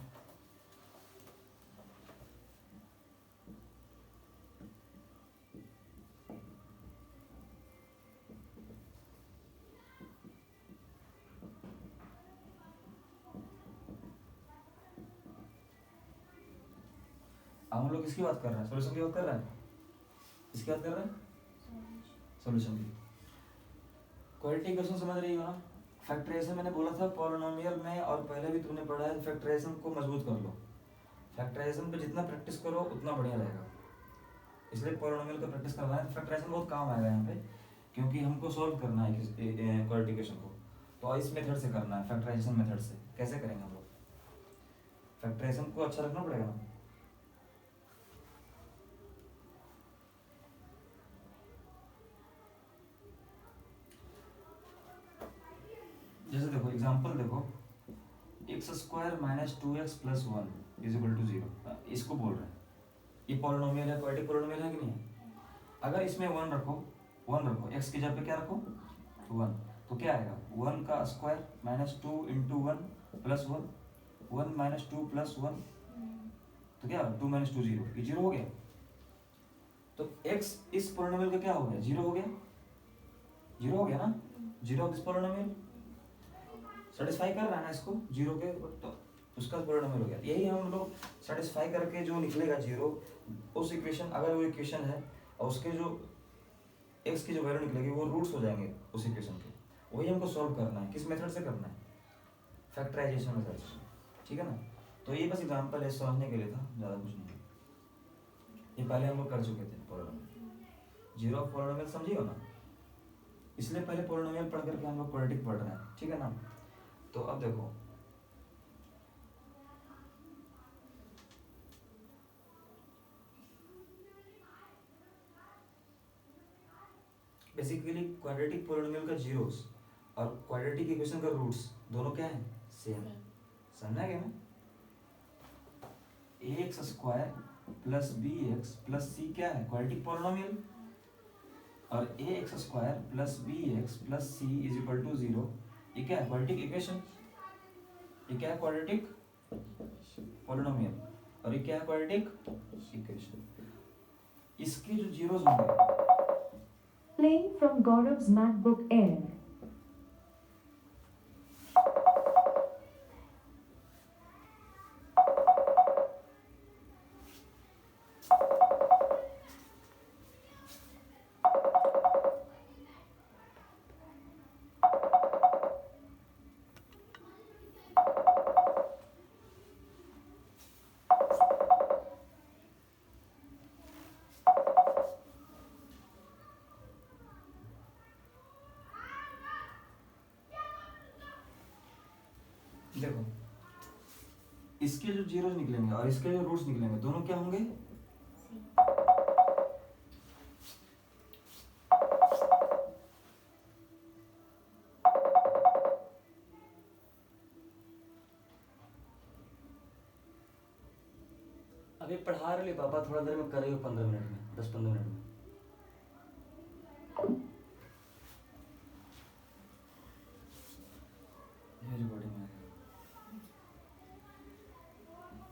हम लोग किसकी बात कर रहे हैं? सॉल्यूशन की बात कर रहे हैं। किसकी बात कर रहे हैं? सॉल्यूशन की। क्वाड्रेटिक इक्वेशन समझ रही हो ना। फैक्टराइजेशन मैंने बोला था पॉलिनोमियल में, और पहले भी तुमने पढ़ा है। फैक्टराइजेशन को मजबूत कर लो, फैक्टराइजेशन पे जितना प्रैक्टिस करो उतना बढ़िया रहेगा। इसलिए पॉलिनोमियल का प्रैक्टिस करना है। फैक्टराइजेशन बहुत काम आएगा यहाँ पे, क्योंकि हमको सॉल्व करना है क्वाड्रेटिक इक्वेशन को। तो इस मेथड से करना है, फैक्टराइजेशन मेथड से। कैसे करेंगे हम लोग? फैक्टराइजेशन को अच्छा रखना पड़ेगा ना। जैसे देखो एग्जांपल देखो, x square minus 2x plus 1 is equal to 0, इसको बोल रहे हैं। ये पॉलिनोमियल है, क्वाड्रेटिक पॉलिनोमियल है कि नहीं है? अगर इसमें 1 रखो, 1 रखो, x की जगह पे क्या रखो 1, तो क्या आएगा 1 का square minus 2 into 1 plus 1, 1 minus 2 plus 1, तो क्या 2 माइनस 2 0, ये 0 हो गया। तो x इस पॉलिनोमियल का क्या हो गया? 0 हो गया, 0 हो गया ना। 0 ऑफ दिस पॉलिनोमियल सेटिस्फाई कर रहा है ना इसको 0 के, तो उसका पॉलिनोमियल हो गया। यही हम लोग सेटिस्फाई करके जो निकलेगा 0, उस इक्वेशन, अगर वो इक्वेशन है और उसके जो x की जो वैल्यू निकलेगी वो रूट्स हो जाएंगे उस इक्वेशन के, वही हमको सॉल्व करना है। किस मेथड से करना है? फैक्टराइजेशन मेथड से, ठीक है ना। तो ये बस एग्जांपल है समझने के लिए था, ज़्यादा कुछ नहीं। ये पहले हम लोग कर चुके थे पॉलिनोमियल, जीरो ऑफ पॉलिनोमियल समझिए हो ना, इसलिए पहले पॉलिनोमियल पढ़ करके हम लोग क्वाड्रेटिक पढ़ रहे हैं, ठीक है ना। तो अब देखो बेसिकली क्वाड्रेटिक पॉलिनोमियल का जीरोस और क्वाड्रेटिक इक्वेशन का रूट्स दोनों क्या है, सेम। समझा गया ना। ax square plus bx plus c क्या है, क्वाड्रेटिक पॉलिनोमियल, और ax square plus bx plus c is equal to 0, ये क्या है, क्वाड्रेटिक इक्वेशन। ये क्या है, क्वाड्रेटिक पॉलिनोमियल, और ये क्या है, क्वाड्रेटिक इक्वेशन। इसके जो जीरोस होंगे, Playing from Gaurav's MacBook Air. देखो इसके जो जीरोस निकलेंगे और इसके जो रूट्स निकलेंगे दोनों क्या होंगे, अभी पढ़ा रहे पापा, थोड़ा देर में करेंगे 15 मिनट में, 10-15 मिनट में।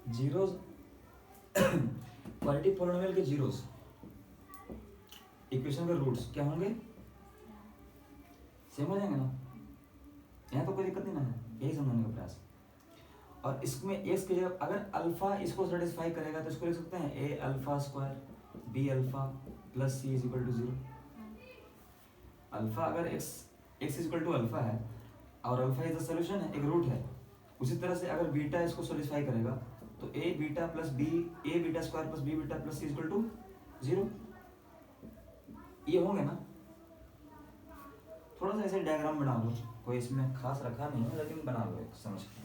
जीरोस क्वाड्रेटिक पॉलिनोमियल के जीरोस इक्वेशन के रूट्स क्या होंगे, सेम हो जाएंगे ना, यहाँ तो कोई दिक्कत नहीं ना है, यही समझने का प्रयास। और इसमें एक्स की जगह अगर अल्फा इसको सेटिस्फाई करेगा तो इसको लिख सकते हैं a alpha square b alpha plus c is equal to 0। Alpha अगर x is equal to alpha है और अल्फा इज द सॉल्यूशन है, एक रूट है, उसी तरह से अगर बीटा इसको सेटिस्फाई करेगा तो a beta plus b, a beta square plus b beta plus c is equal to 0, ये होंगे ना। थोड़ा सा ऐसे डायग्राम बना लो, कोई इसमें खास रखा नहीं है लेकिन बना लो एक समझ के।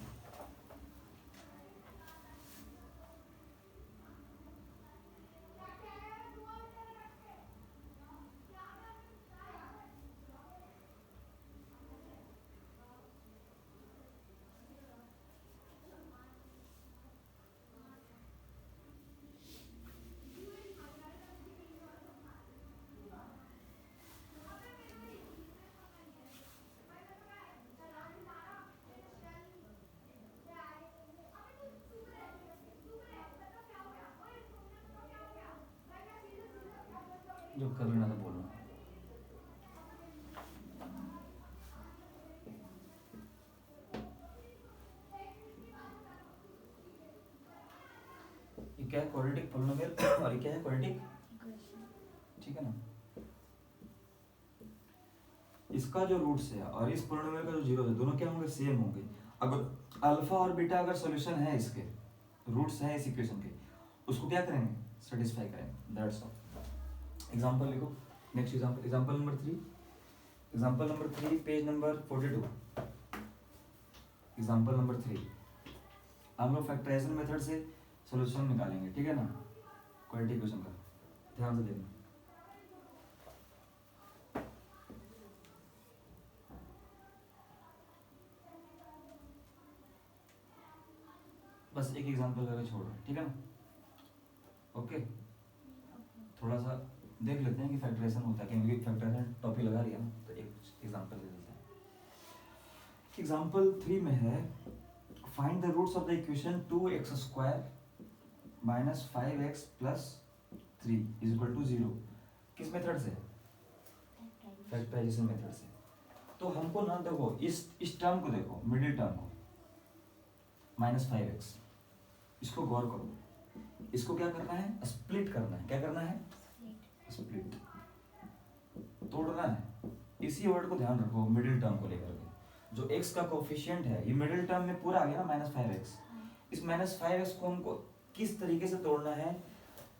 जो कर लेना तो बोलना। ये क्या है, क्वाड्रेटिक पॉलिनोमियल, और ये क्या है, क्वाड्रेटिक, ठीक है ना। इसका जो रूट्स है और इस पॉलिनोमियल का जो जीरो है दोनों क्या होंगे, सेम होंगे। अगर अल्फा और बीटा अगर सॉल्यूशन है, इसके रूट्स हैं इस इक्वेशन के, उसको क्या करेंगे, सेटिस्फाई करेंगे, दैट्स ऑल। एग्जांपल लिखो, next example, example number 3, example number 3 page number 42। Example number 3 हम लोग फैक्टराइजेशन मेथड से सॉल्यूशन निकालेंगे, ठीक है ना, क्वाड्रेटिक इक्वेशन का, ध्यान से देखना। बस एक एग्जांपल करके छोड़ दो, ठीक है ना, ओके। थोड़ा सा देख लेते हैं कि फैक्टराइजेशन होता है, क्योंकि फैक्टराइजेशन टॉपिक लगा लिया ना, तो एक एग्जांपल दे देते हैं। एग्जांपल 3 में है, find the roots of the equation 2x स्क्वायर minus 5x plus 3 is equal to 0। किस मेथड से, फैक्टराइजेशन मेथड से। तो हमको ना देखो इस टर्म को देखो, मिडिल टर्म को माइनस 5x, इसको गौर करो, इसको क्या करना है, स्प्लिट करना है। क्या करना है, स्प्लिट, तोड़ना है। इसी वर्ड को ध्यान रखो, मिडिल टर्म को लेकर के, जो x का कोफिशिएंट है ये मिडिल टर्म में पूरा आ गया ना, माइनस 5x, इस -5x को हमको किस तरीके से तोड़ना है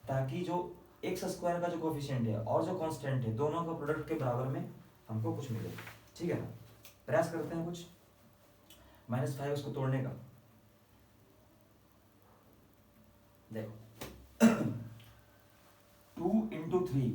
ताकि जो x स्क्वायर का जो कोफिशिएंट है और जो कांस्टेंट है दोनों का प्रोडक्ट के बराबर में हमको कुछ मिले। ठीक है ना, प्रयास करते हैं कुछ -5x को तोड़ने का। देखो 2 × 3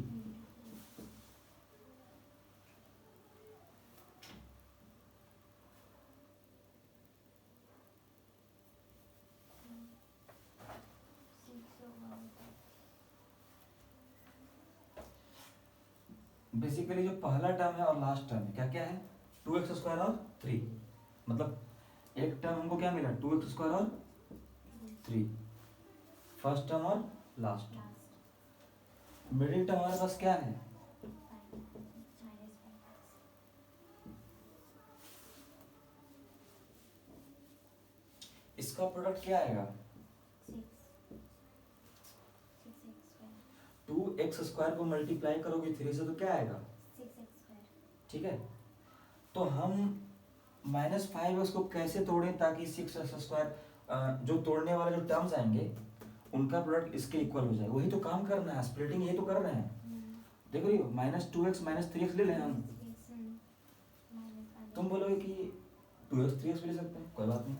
बेसिकली जो पहला टर्म है और लास्ट टर्म है क्या क्या है, 2x² और 3, मतलब एक टर्म हमको क्या मिला 2x² और 3, फर्स्ट टर्म और लास्ट। मिडिल टर्म हमारे पास क्या है, इसका प्रोडक्ट क्या आएगा 2x² को मल्टीप्लाई करोगे 3 से तो क्या आएगा 6x²। ठीक है, तो हम -5x को कैसे तोड़ें ताकि 6x² जो तोड़ने वाले जो टर्म्स आएंगे उनका प्रोडक्ट इसके इक्वल हो जाए, वही तो काम करना है, स्प्लिटिंग यही तो कर रहे हैं। देखो ये -2x -3x ले लें हम, तुम बोलोगे कि 2x 3x भी ले सकते हैं, कोई बात नहीं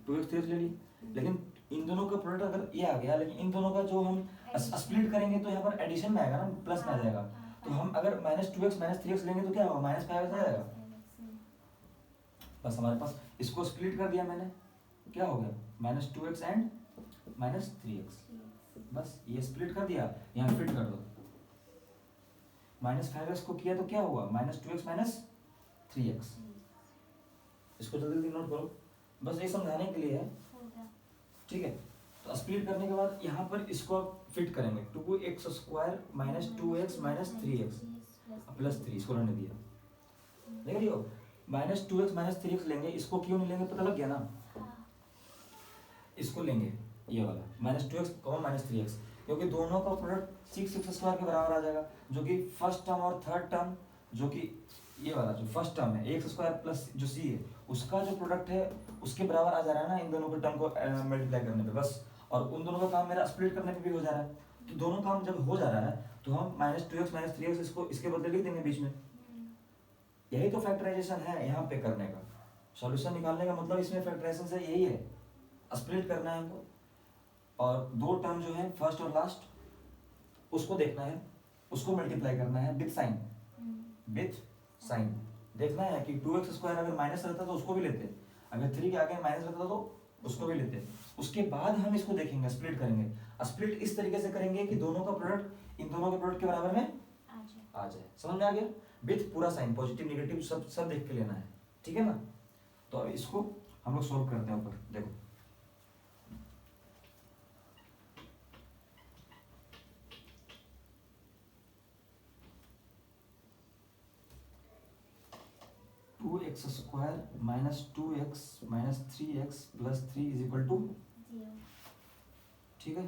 2x 3x ले लिए, लेकिन इन दोनों का प्रोडक्ट अगर ये आ गया, लेकिन इन दोनों का जो हम स्प्लिट करेंगे तो यहाँ पर एडिशन में आएगा ना, प्लस में आ जाएगा। तो हम अगर -2x -3x लेंगे तो क्या होगा -5x आ जाएगा। बस हमारे पास इसको स्प्लिट कर दिया मैंने, क्या हो गया -2x एंड -3x, बस ये स्प्लिट कर दिया, यहाँ फिट कर दो। -5x को किया तो क्या हुआ -2x -3x, इसको जल्दी जल्दी नोट करो, बस ये समझाने के लिए है। ठीक है, तो स्प्लिट करने के बाद यहाँ पर इसको फिट करेंगे 2x² -2x -3x +3, इसको रहने दिया। देख रही हो -2x -3x लेंगे, इसको क्यों नहीं लेंगे पता लग गया ना, इसको लेंगे ये वाला -2x -3x, क्योंकि दोनों का प्रोडक्ट 6x² के बराबर आ जाएगा, जो कि फर्स्ट टर्म और थर्ड टर्म, जो कि ये वाला जो फर्स्ट टर्म है x² प्लस जो c है उसका जो प्रोडक्ट है उसके बराबर आ जा रहा है ना इन दोनों के टर्म को मल्टीप्लाई करने पे बस, और उन दोनों का काम मेरा स्प्लिट करने पे भी हो जा रहा है। तो दोनों काम जब हो जा रहा है तो हम -2x -3x इसको इसके बदले लिख देंगे बीच में, यही तो फैक्टराइजेशन है यहाँ पे करने का, सॉल्यूशन निकालने का मतलब इसमें फैक्टराइजेशन से यही है, स्प्लिट करना है हमको, और दो टर्म जो है फर्स्ट और लास्ट उसको देखना है, उसको मल्टीप्लाई करना है विथ साइन, देखना है कि 2x² अगर माइनस रहता तो उसको भी लेते, अगर 3 के आगे माइनस रहता तो उसको भी लेते। उसके बाद हम इसको देखेंगे, स्प्लिट करेंगे, स्प्लिट इस तरीके से करेंगे कि दोनों का प्रोडक्ट इन दोनों के प्रोडक्ट के बराबर में आ जाए। समझ में आ गया, विथ पूरा साइन पॉजिटिव नेगेटिव सब देख के लेना है, ठीक है ना। तो अब इसको हम लोग सोल्व करते हैं ऊपर, देखो (2x² -2x -3x + 3 = 0। ठीक है,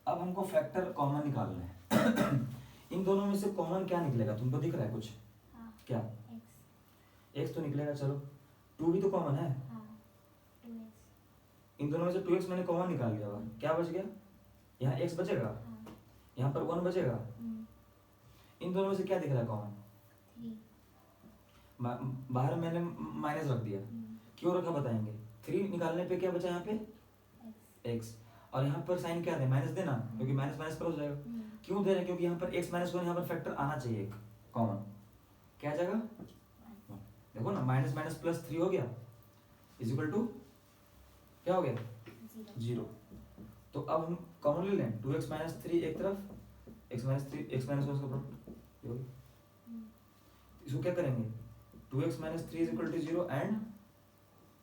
अब हमको फैक्टर कॉमन निकालना है इन दोनों में से कॉमन क्या निकलेगा तुमको दिख रहा है कुछ? हाँ, क्या x तो निकलेगा, चलो 2 भी तो कॉमन है, हाँ, 2x, इन दोनों में से 2x मैंने कॉमन निकाल लिया, क्या बच गया, यहाँ x बचेगा, हाँ, यहाँ पर 1 बचेगा, इन दोनों में से क्या दिख रहा है कॉमन? 3, बाहर मैंने माइनस रख दिया, क्यों रखा बताएंगे, 3 निकालने पे क्या बचा यहाँ पे x, और यहाँ पर साइन क्या दे माइनस देना, क्योंकि माइनस माइनस पर हो जाएगा, क्यों दे रहे हैं, क्योंकि यहाँ पर x -1 यहाँ पर फैक्टर आना चाहिए एक कॉमन, क्या आ जाएगा, देखो ना माइनस माइनस प्लस 3 हो गया = क्या हो गया 0। तो अब हम कॉमन ले लें, 2x -3 एक तरफ, x -3 x -1 का प्रोडक्ट, इसको क्या करेंगे 2x -3 = 0 एंड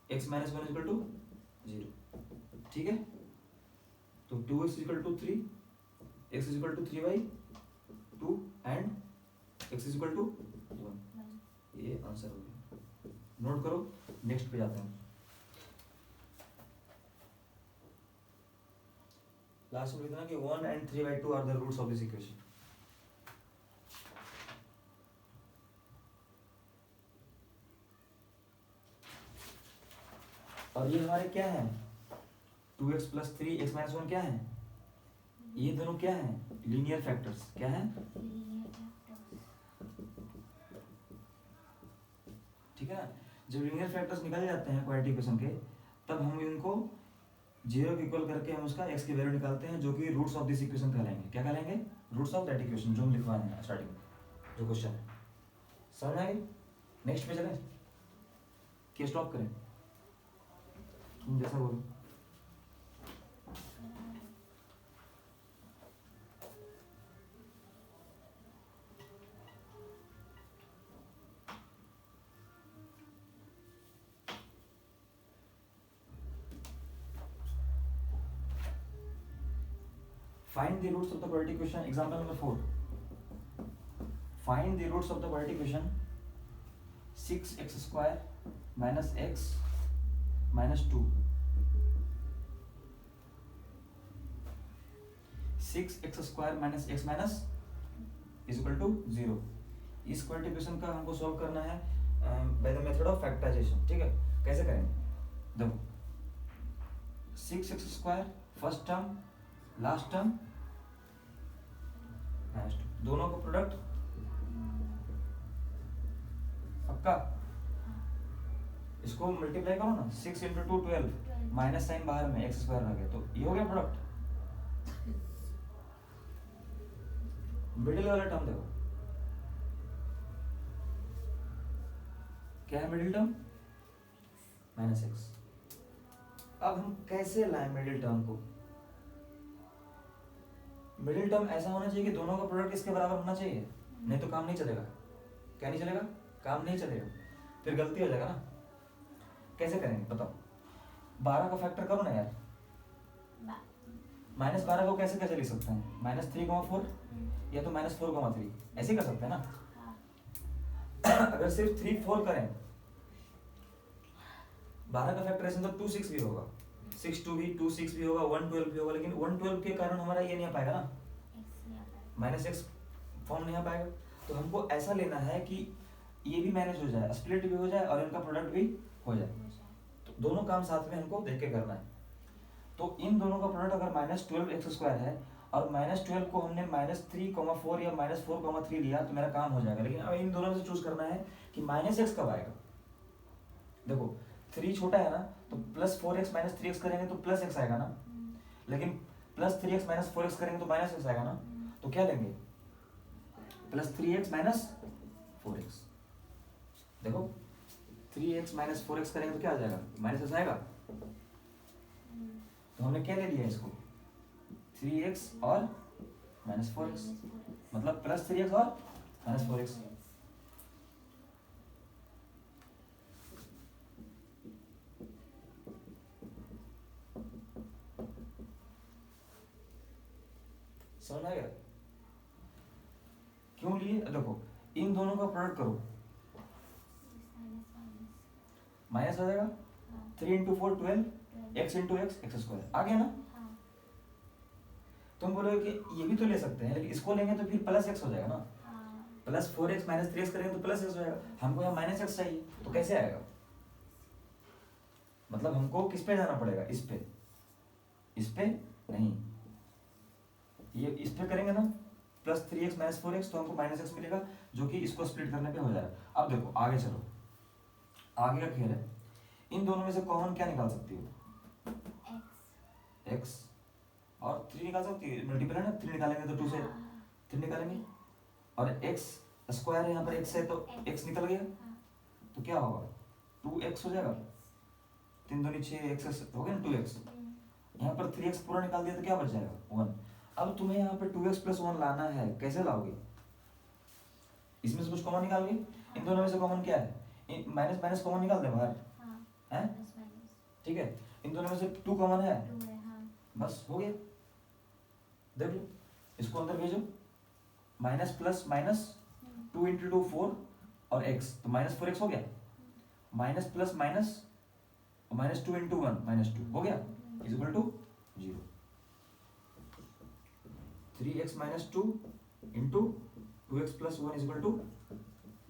x -1 = 0, ठीक है। तो 2x = 3, x = 3/2 एंड x = 1, ये आंसर हो गया। नोट करो, नेक्स्ट पे जाते हैं। लास्ट में लिखना कि 1 and 3/2 are the roots of this equation. और ये हमारे क्या है 2x प्लस 3x माइनस 1 क्या है, ये दोनों क्या है लीनियर फैक्टर्स, क्या है ठीक है ना। जब लीनियर फैक्टर्स निकल जाते हैं क्वाड्रेटिक इक्वेशन के, तब हम इनको जीरो के इक्वल करके हम उसका x की वैल्यू निकालते हैं, जो कि रूट्स ऑफ दिस इक्वेशन कहलाएंगे। क्या कहलाएंगे, रूट्स ऑफ दैट इक्वेशन, जो हम लिखवाए हैं स्टार्टिंग में जो क्वेश्चन है। समझ में आ गई। नेक्स्ट पे चलें कि स्टॉप करें, तुम जैसा बोलो। Find the roots of the quadratic equation. Example number 4. Find the roots of the quadratic equation 6x square minus x minus 2. 6x square minus x minus is equal to 0. इस quadratic equation का हमको solve करना है by the method of factorisation. ठीक है, कैसे करेंगे, देखो 6x square first term last term minus 2, दोनों का प्रोडक्ट पक्का, इसको मल्टीप्लाई करो ना, 6 इंटू 2 12, माइनस साइन बाहर में एक्स स्क्वायर आ गया, तो ये हो गया प्रोडक्ट। मिडिल वाला टर्म देखो क्या है, मिडिल टर्म माइनस एक्स। अब हम कैसे लाएं मिडिल टर्म को, मिडिल टर्म ऐसा होना चाहिए कि दोनों का प्रोडक्ट इसके बराबर होना चाहिए, नहीं तो काम नहीं चलेगा। क्या नहीं चलेगा, काम नहीं चलेगा, फिर गलती हो जाएगा ना। कैसे करेंगे बताओ, 12 का फैक्टर करो ना यार, माइनस 12 को कैसे कैसे लिख सकते हैं, -3,4 या तो -4,3, ऐसे कर सकते हैं ना। अगर सिर्फ 3 4 करें, 12 का फैक्टराइजेशन तो 2 6 भी होगा, 6 2 भी 2 6 भी होगा, 1 12 भी होगा, लेकिन 1 12 के कारण हमारा ये नहीं आ पाएगा ना, -x फॉर्म नहीं आ पाएगा। तो हमको ऐसा लेना है कि ये भी मैनेज हो जाए, स्प्लिट भी हो जाए और इनका प्रोडक्ट भी हो जाए, तो दोनों काम साथ में हमको देख के करना है। तो इन दोनों का प्रोडक्ट अगर -12x² है और -12 को हमने -3,4 या -4,3 लिया तो मेरा काम हो जाएगा। लेकिन अब इन दोनों से चूज करना है कि -x कब आएगा। देखो 3 छोटा है ना, तो +4x -3x करेंगे तो +x आएगा ना, लेकिन +3x -4x करेंगे तो -x आएगा ना। तो क्या लेंगे, +3x -4x। देखो 3x -4x करेंगे तो क्या आ जाएगा, -x आएगा। तो हमने क्या ले लिया इसको, 3x और -4x, मतलब +3x और -4x। समझ आ गया क्यों लिए। देखो इन दोनों का प्रोडक्ट करो, माइनस आ जाएगा, 3 into 4 12, x into x square आ गया ना। तुम बोलोगे कि ये भी तो ले सकते हैं, लेकिन इसको लेंगे तो फिर +x हो जाएगा ना, +4x -3x करेंगे तो +x हो जाएगा। हमको यहाँ -x चाहिए, तो कैसे आएगा, मतलब हमको किस पे जाना पड़ेगा, इस पे नहीं, ये इस पे करेंगे ना, +3x -4x, तो हमको -x मिलेगा, जो कि इसको स्प्लिट करने पे हो जाएगा। अब देखो आगे चलो, आगे का खेल है, इन दोनों में से कॉमन क्या निकाल सकती हो, x और 3 निकाल सकती है, मल्टीपल है ना, 3 निकालेंगे तो 2 से 3 निकालेंगे, और x स्क्वायर है, यहाँ पर x है तो x निकल गया, तो क्या होगा 2x हो जाएगा, 3 दूनी 6 x हो गया ना 2x। यहाँ पर 3x पूरा निकाल दिया तो क्या बच जाएगा 1। अब तुम्हें यहाँ पे 2x + 1 लाना है, कैसे लाओगे, इसमें से कुछ कॉमन निकालोगे, इन दोनों में से कॉमन क्या है, माइनस माइनस कॉमन निकाल दे बाहर, हैं ठीक है, इन दोनों में से 2 कॉमन है, बस हो गया। देख लो इसको अंदर भेजो, माइनस प्लस माइनस 2 इंटू 2 4 और x, तो -4x हो गया, माइनस प्लस माइनस -2 इंटू 1 -2 हो गया, is equal to 0। 3x - 2 into 2x + 1 is equal to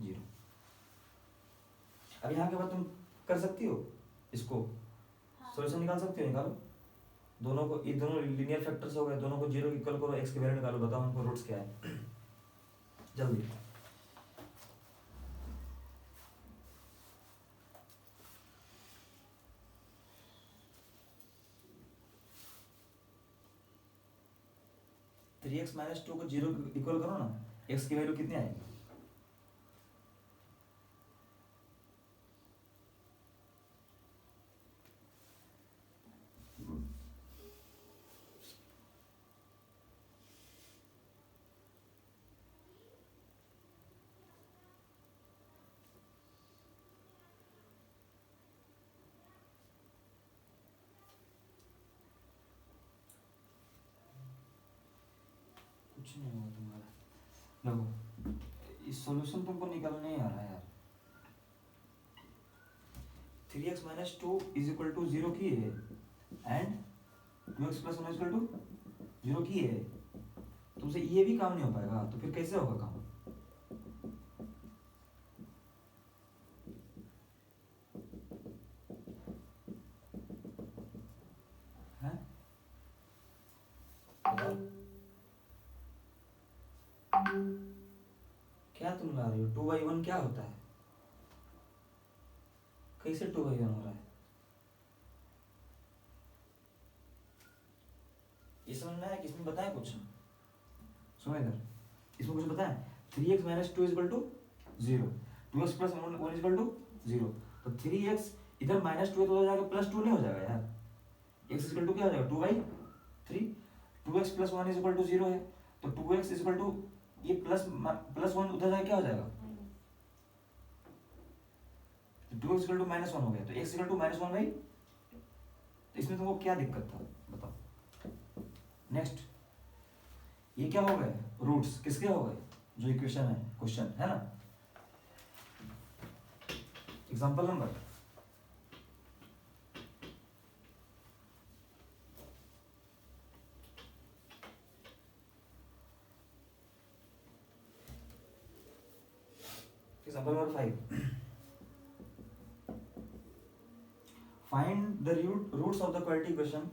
0। अब यहाँ के बाद तुम कर सकती हो इसको सॉल्यूशन निकाल सकते हो, निकालो। दोनों को, ये दोनों लीनियर फैक्टर्स हो गए, दोनों को 0 इक्वल करो, x की वैल्यू निकालो, बताओ हमको रूट्स क्या है। जल्दी। थ्री एक्स माइनस टू को 0 इक्वल करो ना, x की वैल्यू कितनी आएगी? कुछ नहीं होगा तुम्हारा। देखो इस सॉल्यूशन तुमको निकालने ही आ रहा है यार। 3x minus two is equal to 0 की है and 2x plus 1 is equal to 0 की है। तुमसे ये भी काम नहीं हो पाएगा, तो फिर कैसे होगा काम? हैं? बताओ। क्या तुम ला रही हो? 2/1 क्या होता है? कैसे 2/1 हो रहा है? ये समझ में आया कि इसमें बताया कुछ? सुनो इधर, इसमें कुछ बताया। 3x minus two is equal to 0, 2x plus 1 is equal to 0। तो 3x इधर माइनस टू हो जाएगा, प्लस 2 नहीं हो जाएगा यार। x इज इक्वल टू क्या हो जाएगा? 2/3। 2x plus 1 is equal to 0 है, तो 2x इज इक्वल टू ये प्लस 1 उधर जाके क्या हो जाएगा? 2x इक्वल टू माइनस 1 हो गया, तो x इक्वल टू माइनस 1/। तो इसमें तुमको क्या दिक्कत था बताओ? नेक्स्ट, ये क्या हो गए? रूट्स किसके हो गए? जो इक्वेशन है, क्वेश्चन है ना। Example number example number 5। Find the roots of the quadratic equation.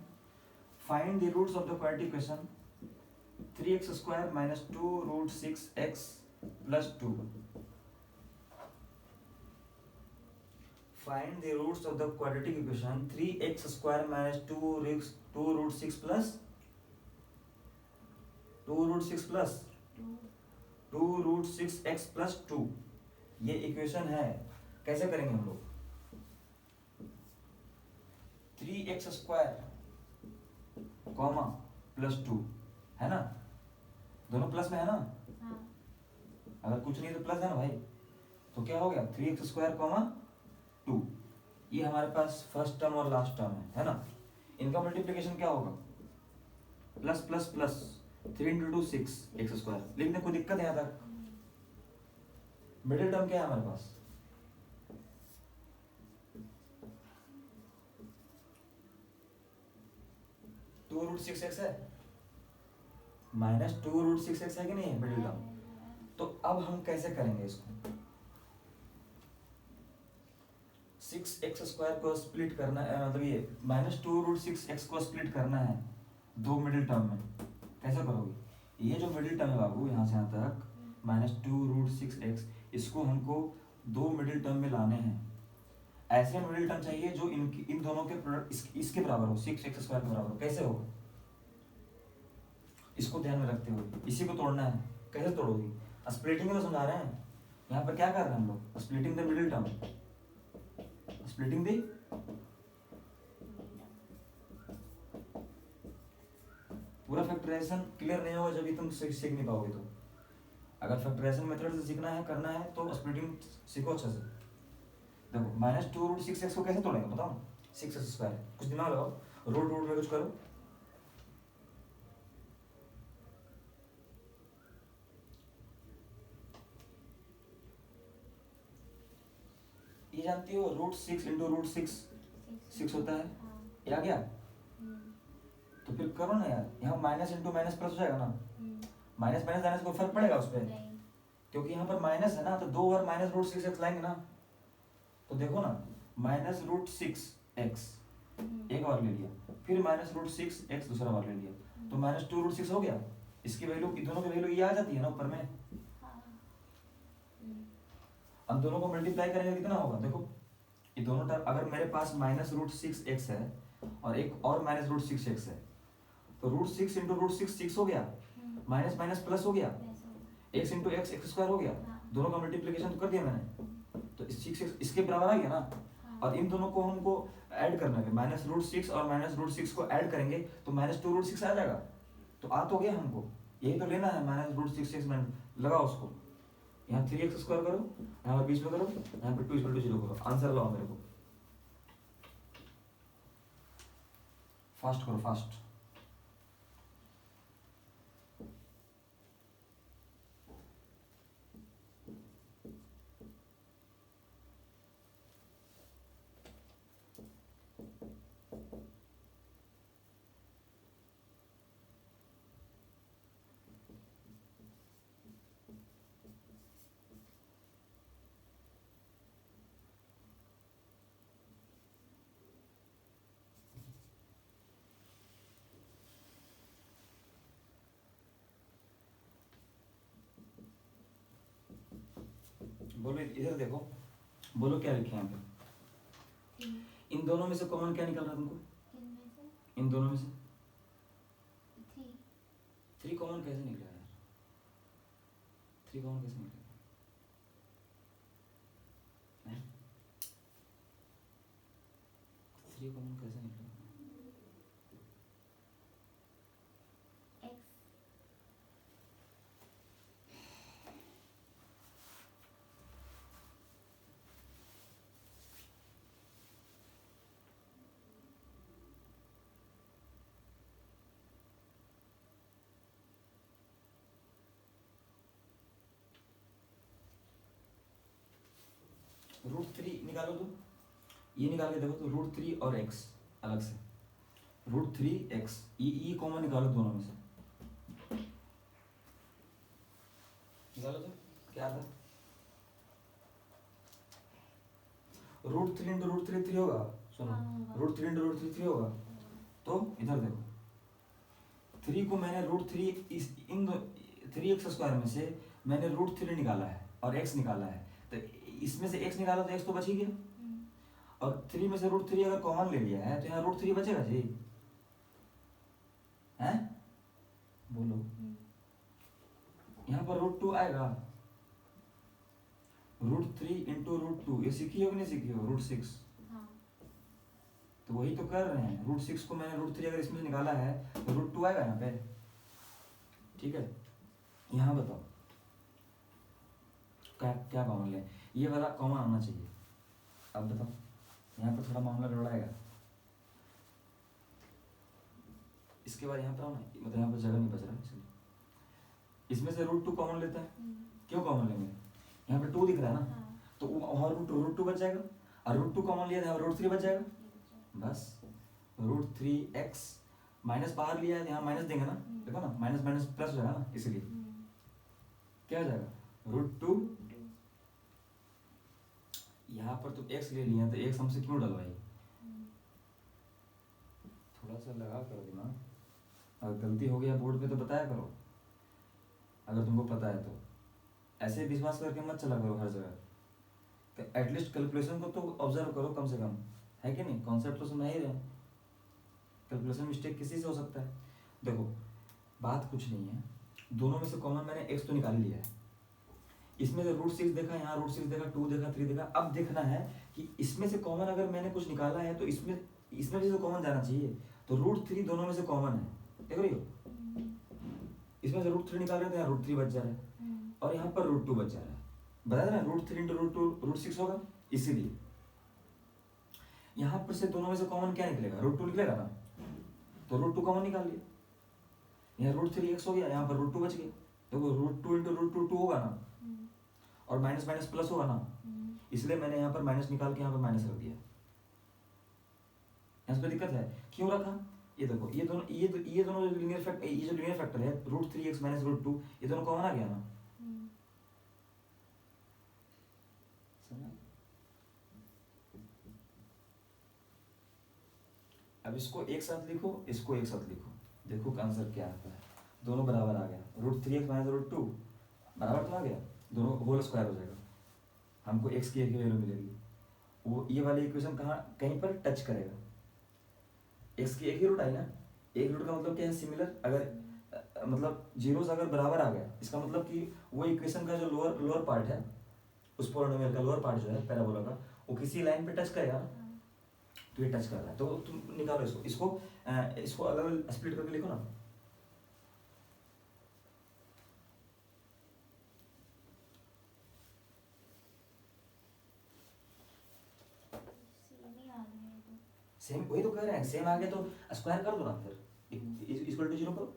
Find the roots of the quadratic equation. 3x square minus 2 root 6x plus 2. Find the roots of the quadratic equation. 3x square minus 2 root 6 plus 2 root 6 plus 2 root 6x plus 2. ये equation है। कैसे करेंगे हम लोग? 3x square comma plus 2 है ना, दोनों plus में है ना। हाँ। अगर कुछ नहीं तो प्लस है ना भाई। तो क्या हो गया? 3x square comma 2। ये हमारे पास फर्स्ट टर्म और लास्ट टर्म है ना। इनका मल्टीप्लिकेशन क्या होगा? Plus plus plus 3 into 2 6 x square. लिखने कोई दिक्कत है यहाँ तक? मिडिल टर्म क्या है हमारे पास? टू रूट 6x है, माइनस 2 रूट 6x है कि नहीं है मिडिल टर्म। तो अब हम कैसे करेंगे इसको? 6x स्क्वायर को स्प्लिट करना है, मतलब ये माइनस 2 रूट 6x को स्प्लिट करना है दो मिडिल टर्म में। कैसे करोगे? ये जो मिडिल टर्म है बाबू, यहाँ से यहाँ तक माइनस 2 रूट 6x, इसको हमको दो मिडिल टर्म में लाने हैं। ऐसे मिडिल टर्म चाहिए जो इन दोनों के प्रोडक्ट इसके बराबर हो, 6x स्क्वायर के बराबर हो। कैसे हो? इसको ध्यान में रखते हुए इसी को तोड़ना है। कैसे तोड़ोगी? स्प्लिटिंग में तो समझा रहे हैं। यहाँ पर क्या कर रहे हैं हम लोग? Splitting the middle term, splitting the पूरा फैक्टराइजेशन क्लियर नहीं होगा जब भी तुम सीख नहीं पाओगे। तो अगर फैक्टराइजेशन मेथड से सीखना है, करना है, तो स्प्लिटिंग सीखो अच्छा से। देखो माइनस 2 रूट 6x को कैसे तोड़ेंगे बताओ? 6x स्क्वायर, कुछ दिमाग लगाओ, रूट रूट में कुछ करो। ये जानती हो रूट 6 इंटू रूट 6 होता है। ये आ गया? तो फिर करो ना यार, यहाँ माइनस इंटू माइनस प्लस हो जाएगा ना। माइनस माइनस जाने से कोई फर्क पड़ेगा उस पर? क्योंकि यहाँ पर माइनस है ना, तो दो बार माइनस रूट 6x लाएंगे ना। तो देखो ना, माइनस रूट 6x एक बार ले लिया, फिर -√6x दूसरा बार ले लिया, तो -2√6 हो गया। इसकी वैल्यू, इन दोनों की वैल्यू ये आ जाती है ना ऊपर में। अब दोनों को मल्टीप्लाई करेंगे कितना होगा, देखो ये दोनों टर्म, अगर मेरे पास -√6x है और एक और -√6x है, तो √6 इंटू √6 6 हो गया, माइनस माइनस प्लस हो गया, x इंटू एक्स x² हो गया, दोनों का मल्टीप्लिकेशन तो कर दिया मैंने, तो इस 6 इसके बराबर आ गया ना। और इन दोनों को हमको ऐड करना है, -√6 और -√6 को ऐड करेंगे तो -2√6 आ जाएगा। तो आ तो गया हमको, यही तो लेना है, -√6x लगाओ उसको, यहाँ 3x² करो, यहाँ पर बीच में करो, यहाँ पर 2 = 0 करो, आंसर लाओ मेरे को। फास्ट करो फास्ट। बोलो इधर देखो, बोलो क्या लिखे हैं यहाँ पे। इन दोनों में से कॉमन क्या निकल रहा है तुमको? इन दोनों में से 3 कॉमन कैसे निकलेगा यार? 3 कॉमन कैसे निकलेगा? 3 कॉमन कैसे निकलेगा? √3 निकालो तो, ये निकाल के देखो तो √3 और x अलग से, √3x ये कॉमन निकालो दोनों में से, निकालो तो क्या आता है? √3 इंटू √3 3 होगा, सुनो, √3 इंटू √3 3 होगा। तो इधर देखो, 3 को मैंने √3 इस इन 3x² में से मैंने √3 निकाला है और x निकाला है, तो इसमें से x निकाला तो x तो बच ही गया, और 3 में से √3 अगर कॉमन ले लिया है तो यहाँ √3 बचेगा जी, हैं? बोलो, यहाँ पर √2 आएगा, √3 इंटू √2, ये सीखी हो कि नहीं सीखी हो? √6, तो वही तो कर रहे हैं, √6 को मैंने √3 अगर इसमें से निकाला है तो √2 आएगा यहाँ पे, ठीक है। यहाँ बताओ क्या क्या कॉमन ले, ये वाला कॉमन आना चाहिए। अब बताओ, यहाँ पर थोड़ा मामला गड़बड़ाएगा, इसके बाद यहाँ पर आओ ना, मतलब यहाँ पर जगह नहीं बच रहा, इसलिए इसमें से √2 कॉमन लेता है, क्यों कॉमन लेंगे? यहाँ पे 2 दिख रहा है ना, तो वहाँ √2 बच जाएगा, और √2 कॉमन लिया था, √3 बच जाएगा, बस। √3x माइनस बाहर लिया है, यहाँ माइनस देंगे ना, देखो ना, माइनस माइनस प्लस हो जाएगा ना, इसलिए क्या हो जाएगा, √2, यहाँ पर तो x ले लिया, तो x हमसे क्यों डलवाई? थोड़ा सा लगा करो दिमाग, अगर गलती हो गया बोर्ड पे तो बताया करो, अगर तुमको पता है तो। ऐसे विश्वास करके मत चला करो हर जगह, तो एटलीस्ट कैलकुलेशन को तो ऑब्जर्व करो कम से कम, है कि नहीं? कॉन्सेप्ट तो समझ ही रहे, कैलकुलेशन मिस्टेक किसी से हो सकता है। देखो बात कुछ नहीं है, दोनों में से कॉमन मैंने x तो निकाल लिया है, इसमें से √6 देखा, यहाँ √6 देखा, 2 देखा, 3 देखा, अब देखना है कि इसमें से कॉमन अगर मैंने कुछ निकाला है तो इसमें भी तो कॉमन जाना चाहिए, तो √3 दोनों में से कॉमन है, देख रही हो, इसमें से √3 निकाल रहे थे, यहाँ √3 बच जा रहा है, और यहाँ पर √2 बच जा रहा है, बता देना, √3 इंटू √2 √6 होगा, इसीलिए यहाँ पर से दोनों में से कॉमन क्या निकलेगा, √2 निकलेगा ना, तो √2 कॉमन निकाल लिया, यहाँ √3x हो गया, यहाँ पर √2 बच गया, देखो √2 इंटू √2 2 होगा ना, और माइनस माइनस प्लस होगा ना, इसलिए मैंने यहाँ पर माइनस निकाल के यहाँ पर माइनस रख दिया। यहाँ पे दिक्कत है, क्यों रखा? ये देखो, ये दोनों जो लीनियर फैक्टर है, √3x माइनस √2, ये दोनों कॉमन आ गया ना, समझा? अब इसको एक साथ लिखो, इसको एक साथ लिखो, देखो आंसर क्या आता है। दोनों बराबर आ गया, √3x माइनस √2 बराबर तो आ गया, दोनों होल स्क्वायर हो जाएगा, हमको x की एक वैल्यू मिलेगी। वो ये वाली इक्वेशन कहाँ कहीं पर टच करेगा, x की एक ही रूट आई ना, एक रूट का मतलब क्या है, सिमिलर। अगर मतलब जीरोस अगर बराबर आ गया, इसका मतलब कि वो इक्वेशन का जो लोअर पार्ट है, उस पॉलिनोमियल का लोअर पार्ट जो है पैराबोला का, वो किसी लाइन पे टच करेगा ना, तो ये टच कर रहा है। तो तुम निकालो इसको अलग अलग स्प्लिट करके लिखो ना। सेम वही तो कह रहे हैं, सेम आ गया तो स्क्वायर कर दो ना, फिर इक्वल टू 0 करो,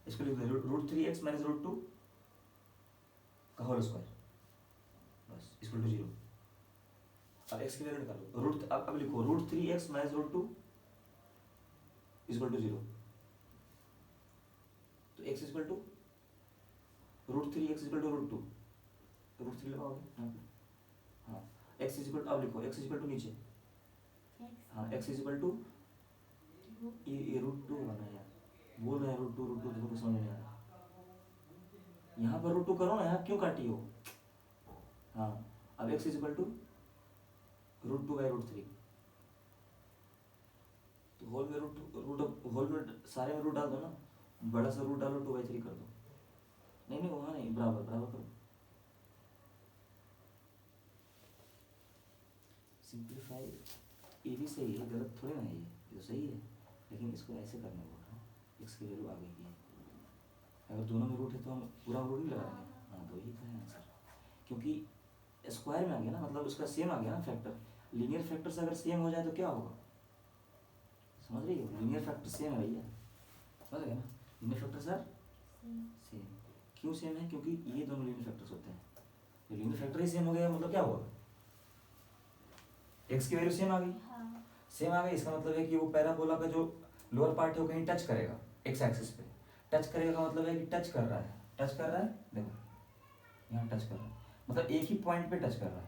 इसको लिख दो √3x माइनस √2 का होल स्क्वायर, बस इक्वल टू 0। अब x की वैल्यू निकालो, अब लिखो √3x माइनस √2 इक्वल टू 0। तो x equal to √3x equal to √2, √3 लगाओगे यहाँ पे, हाँ x इक्वल, अब लिखो x इक्वल टू नीचे, हाँ x इक्वल टू ये √2 बना यार, बोल रहे हैं √2 देखो तो समझ नहीं आ रहा, यहाँ पर √2 करो ना, यहाँ क्यों काटी हो। हाँ अब x इक्वल टू √2/√3, तो होल में सारे में रूट डाल दो ना, बड़ा सा रूट डालो, 2/3 कर दो। नहीं वहाँ नहीं, बराबर बराबर करो, सिंप्लीफाई। ये भी सही है, गलत थोड़ी ना है, ये तो सही है, लेकिन इसको ऐसे करने बोल रहा हूँ, x की वैल्यू आ गई है, अगर दोनों में रूट है तो हम पूरा रूट ही लगाएंगे। हाँ तो यही था आंसर, क्योंकि स्क्वायर में आ गया ना, मतलब उसका सेम आ गया ना फैक्टर। लीनियर फैक्टर से अगर सेम हो जाए तो क्या होगा, समझ रही हो, लीनियर फैक्टर सेम है भैया, समझ गए ना, लीनियर फैक्टर सर सेम। क्यों सेम है, क्योंकि ये दोनों लीनियर फैक्टर्स होते हैं, तो लीनियर फैक्टर ही सेम हो गया, मतलब क्या हुआ, x की वैल्यू सेम आ गई। सेम आ गई, इसका मतलब है कि वो पैराबोला का जो लोअर पार्ट है वो कहीं टच करेगा, x एक्सिस पे टच करेगा का मतलब है कि टच कर रहा है, देखो यहाँ टच कर रहा है, मतलब एक ही पॉइंट पे टच कर रहा है,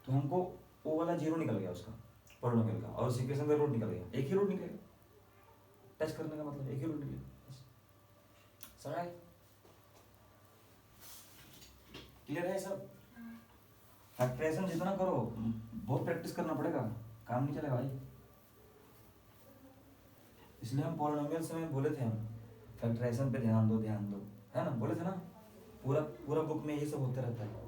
तो हमको वो वाला 0 निकल गया उसका पॉलिनोमियल का, और उस इक्वेशन का रूट निकल गया, एक ही रूट निकलेगा, टच करने का मतलब एक ही रूट निकलेगा, बस समझ आए, क्लियर है सब। फैक्टराइजेशन जितना करो, बहुत प्रैक्टिस करना पड़ेगा, काम नहीं चलेगा भाई, इसलिए हम पॉलिनोमियल्स में बोले थे, हम फैक्टराइजेशन पे ध्यान दो, है ना, बोले थे ना, पूरा बुक में यही सब होते रहता है।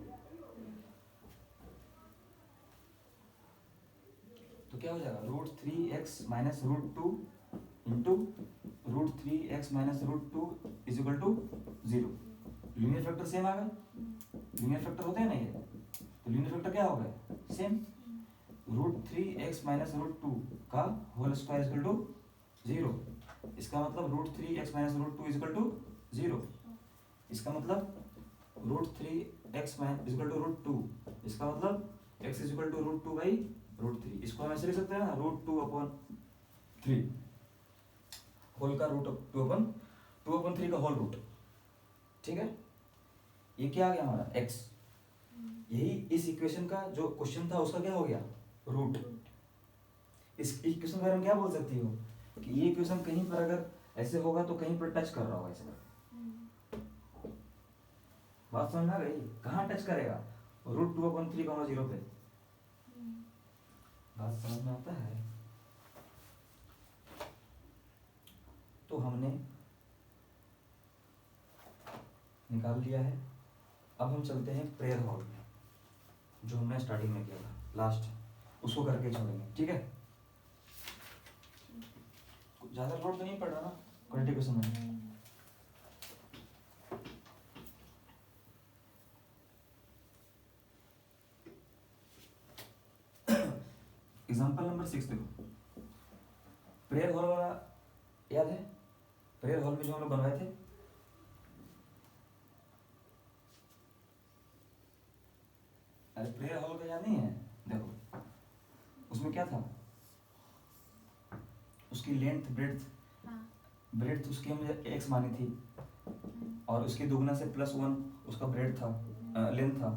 तो क्या हो जाएगा, √3x minus √2 into √3x minus √2 is equal to 0। Linear factor same आ गए, लीनियर फैक्टर होते हैं ना ये, तो लीनियर फैक्टर क्या हो गए, सेम। √3x माइनस √2 का होल स्क्वायर इक्वल टू 0, इसका मतलब √3x माइनस √2 इक्वल टू 0, इसका मतलब √3x माइनस इक्वल टू √2, इसका मतलब x इक्वल टू √2/√3, इसको हम ऐसे लिख सकते हैं ना, √2/3 होल का √2/3 का होल रूट, ठीक है। ये क्या आ गया हमारा x, यही इस इक्वेशन का जो क्वेश्चन था उसका क्या हो गया, रूट। इस इक्वेशन के बारे में क्या बोल सकती हो कि ये इक्वेशन कहीं पर अगर ऐसे होगा तो कहीं पर टच कर रहा होगा ऐसे कर, बात समझ में आ गई, कहाँ टच करेगा, √2/3 का 0 पे, बात समझ में आता है। तो हमने निकाल लिया है, अब हम चलते हैं प्रेयर हॉल में, जो हमने स्टार्टिंग में किया था लास्ट, उसको करके छोड़ेंगे, ठीक है। ज़्यादा लोड तो नहीं पड़ रहा ना क्वालिटी क्वेश्चन में। एग्जाम्पल नंबर 6 देखो, प्रेयर हॉल वाला याद है, प्रेयर हॉल में जो हम लोग बनवाए थे, अरे प्रेयर हॉल का याद नहीं है, देखो उसमें क्या था, उसकी लेंथ ब्रेड्थ उसकी हमने x मानी थी, और उसके दुगना से +1 उसका ब्रेड था, लेंथ था,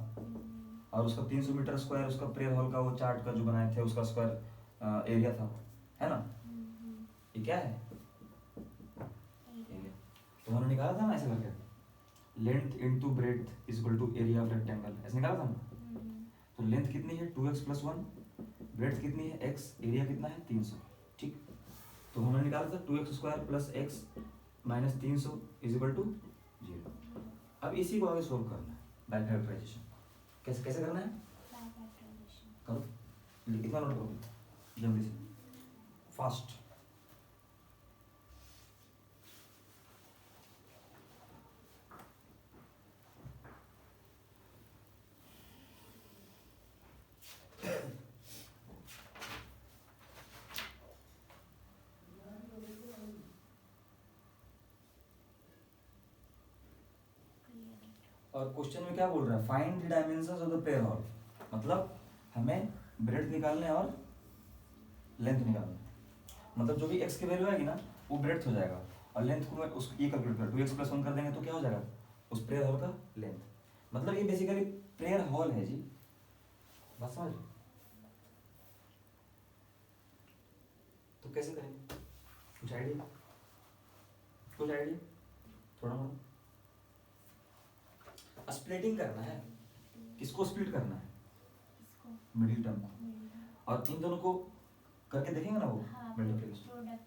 और उसका 300 मीटर स्क्वायर उसका प्रेयर हॉल का वो चार्ट का जो बनाए थे उसका स्क्वायर एरिया था, है ना, ये क्या है, एरिया। तो हमने निकाला था ना ऐसे करके, length into breadth is equal to area of rectangle, ऐसे निकाला था ना। तो लेंथ कितनी है 2x + 1, ब्रेड्थ कितनी है x, एरिया कितना है 300, ठीक। तो हमने निकाला था 2x² + x - 300 is equal to 0। अब इसी को आगे सोल्व करना है बाय फैक्टराइजेशन। कैसे कैसे करना है, करो, इतना नोट करो जल्दी से, फास्ट। और क्वेश्चन में क्या बोल रहा है, find the dimensions of the pair hall, मतलब हमें ब्रेड्थ निकालने और लेंथ निकालना, मतलब जो भी x की वैल्यू आएगी ना वो ब्रेड्थ हो जाएगा, और लेंथ को मैं उस ये कैलकुलेट कर 2x + 1 कर देंगे तो क्या हो जाएगा उस प्रेयर हॉल का लेंथ। मतलब ये बेसिकली प्रेयर हॉल है जी, बात समझ रहे? तो कैसे करेंगे, कुछ आइडिया, कुछ आइडिया, थोड़ा मोड़ा स्प्लिटिंग करना है। किसको स्प्लिट करना है, मिडिल टर्म को, और इन दोनों को करके देखेंगे ना वो मल्टीप्लिकेशन।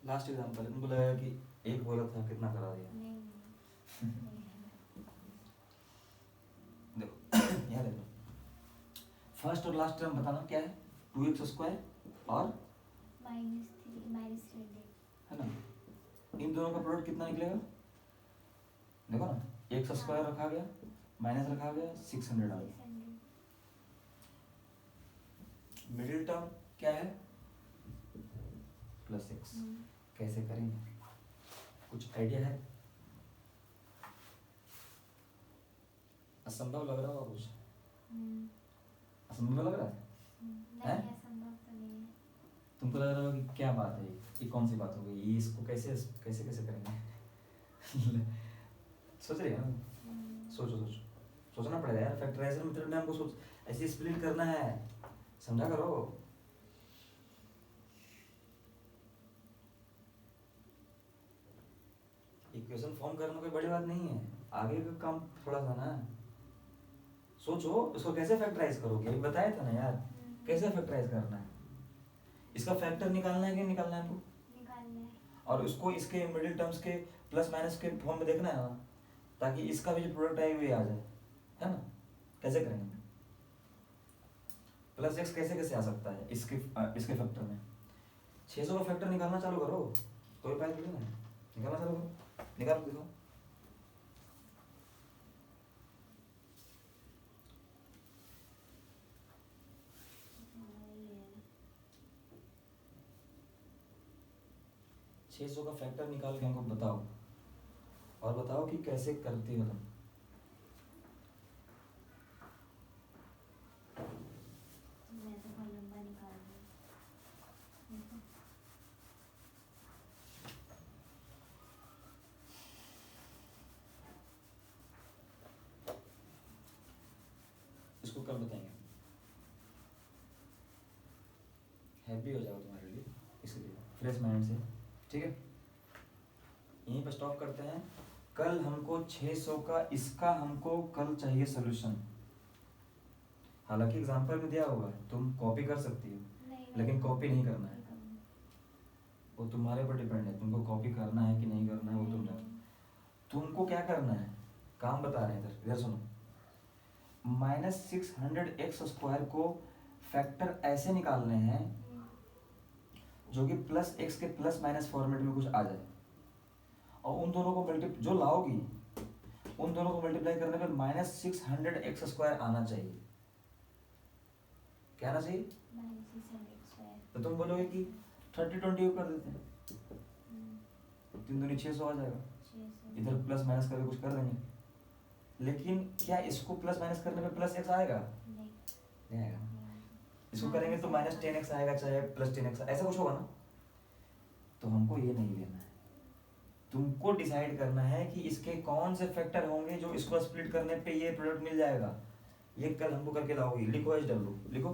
लास्ट एग्जांपल इनको लगा कि एक बोला था कितना करा दिया, देखो यहाँ देखो, फर्स्ट और लास्ट टर्म बताना क्या है, 2x² और है ना, इन दोनों का प्रोडक्ट कितना निकलेगा, देखो ना, x² रखा गया माइनस रखा गया 600 आ गया। मिडिल टर्म क्या है +x, कैसे करेंगे, कुछ आइडिया है, असंभव लग रहा होगा कुछ, असंभव लग रहा है, तुमको लग रहा होगा कि क्या बात है, ये कौन सी बात हो गई, ये इसको कैसे कैसे कैसे करेंगे सोच रहे हैं ना, सोचो सोचो, सोचना पड़ेगा यार, फैक्टराइजेशन मेथड में हमको सोच ऐसे स्प्लिट करना है, समझा करो। इक्वेशन फॉर्म करना कोई बड़ी बात नहीं है, आगे का काम थोड़ा सा ना, सोचो इसको कैसे फैक्टराइज करोगे, ये बताया था ना यार, कैसे फैक्टराइज करना है, इसका फैक्टर निकालना है कि निकालना है हमको, और उसको इसके मिडिल टर्म्स के प्लस माइनस के फॉर्म में देखना है ना, ताकि इसका भी जो प्रोडक्ट आए वो आ जाए, है ना। कैसे करेंगे, +x कैसे कैसे आ सकता है इसके फैक्टर में, 600 का फैक्टर निकालना चालू करो, कोई उपाय थोड़ी ना है, निकालना चालू करो, निकाल दिखाओ। छः सौ का फैक्टर निकाल के हमको बताओ, और बताओ कि कैसे करती हो तुम। इसको कल बताएंगे, हैप्पी हो जाओ तुम्हारे लिए, इसलिए फ्रेश माइंड से, ठीक है। यहीं पर स्टॉप करते हैं, कल हमको 600 का इसका हमको कल चाहिए सोल्यूशन। हालांकि एग्जांपल में दिया होगा, तुम कॉपी कर सकती हो, लेकिन कॉपी नहीं करना है, वो तुम्हारे ऊपर डिपेंड है, तुमको कॉपी करना है कि नहीं करना है वो तुम जानो। तुमको क्या करना है, काम बता रहे हैं इधर सुनो, -600x² को फैक्टर ऐसे निकालने हैं जो कि +x के प्लस माइनस फॉर्मेट में कुछ आ जाए, और उन दोनों को जो लाओगी उन दोनों को मल्टीप्लाई करने पे -600x² आना चाहिए। क्या आना चाहिए, तो तुम बोलोगे कि 30-20 कर देते हैं, 3 दूनी 600 आ जाएगा, इधर प्लस माइनस करके कुछ कर देंगे, लेकिन क्या इसको प्लस माइनस करने पे +x आएगा, नहीं आएगा, इसको करेंगे तो -10x आएगा चाहे +10x, ऐसा कुछ होगा ना। तो हमको ये नहीं लेना है, तुमको डिसाइड करना है कि इसके कौन से फैक्टर होंगे जो इसको स्प्लिट करने पे ये प्रोडक्ट मिल जाएगा। ये कल हमको करके लाओगी। लिखो HW, लिखो।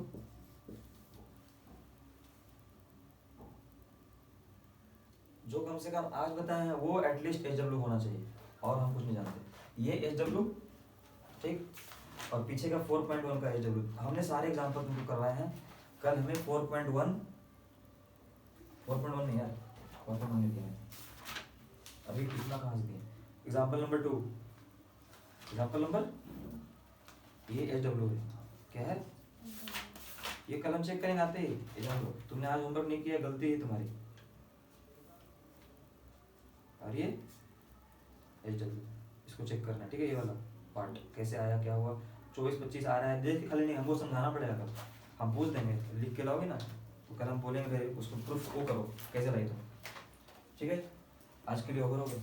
जो कम से कम आज बताए हैं वो एटलीस्ट HW होना चाहिए, और हम कुछ नहीं जानते। ये HW, ठीक, और पीछे का 4.1 का HW। हमने सारे एग्जाम्पल तुमको करवाए हैं। कल हमें 4.1 नहीं यार, 4.1 नहीं दिया है अभी, कितना कहाँ से दिया। एग्जाम्पल नंबर 2, एग्जाम्पल नंबर, ये HW है, क्या है ये? कल हम चेक करेंगे आते ही HW। तुमने आज होमवर्क नहीं किया, गलती है तुम्हारी। और ये HW, इसको चेक करना है, ठीक है। ये वाला पार्ट कैसे आया, क्या हुआ, 24-25 आ रहा है, देख के खाली नहीं, हमको समझाना पड़ेगा। कल हम पूछ देंगे, लिख के लाओगे ना तो कल हम बोलेंगे उसको प्रूफ वो करो कैसे लाई तुम, ठीक है। आज के लिए ओवर हो गया।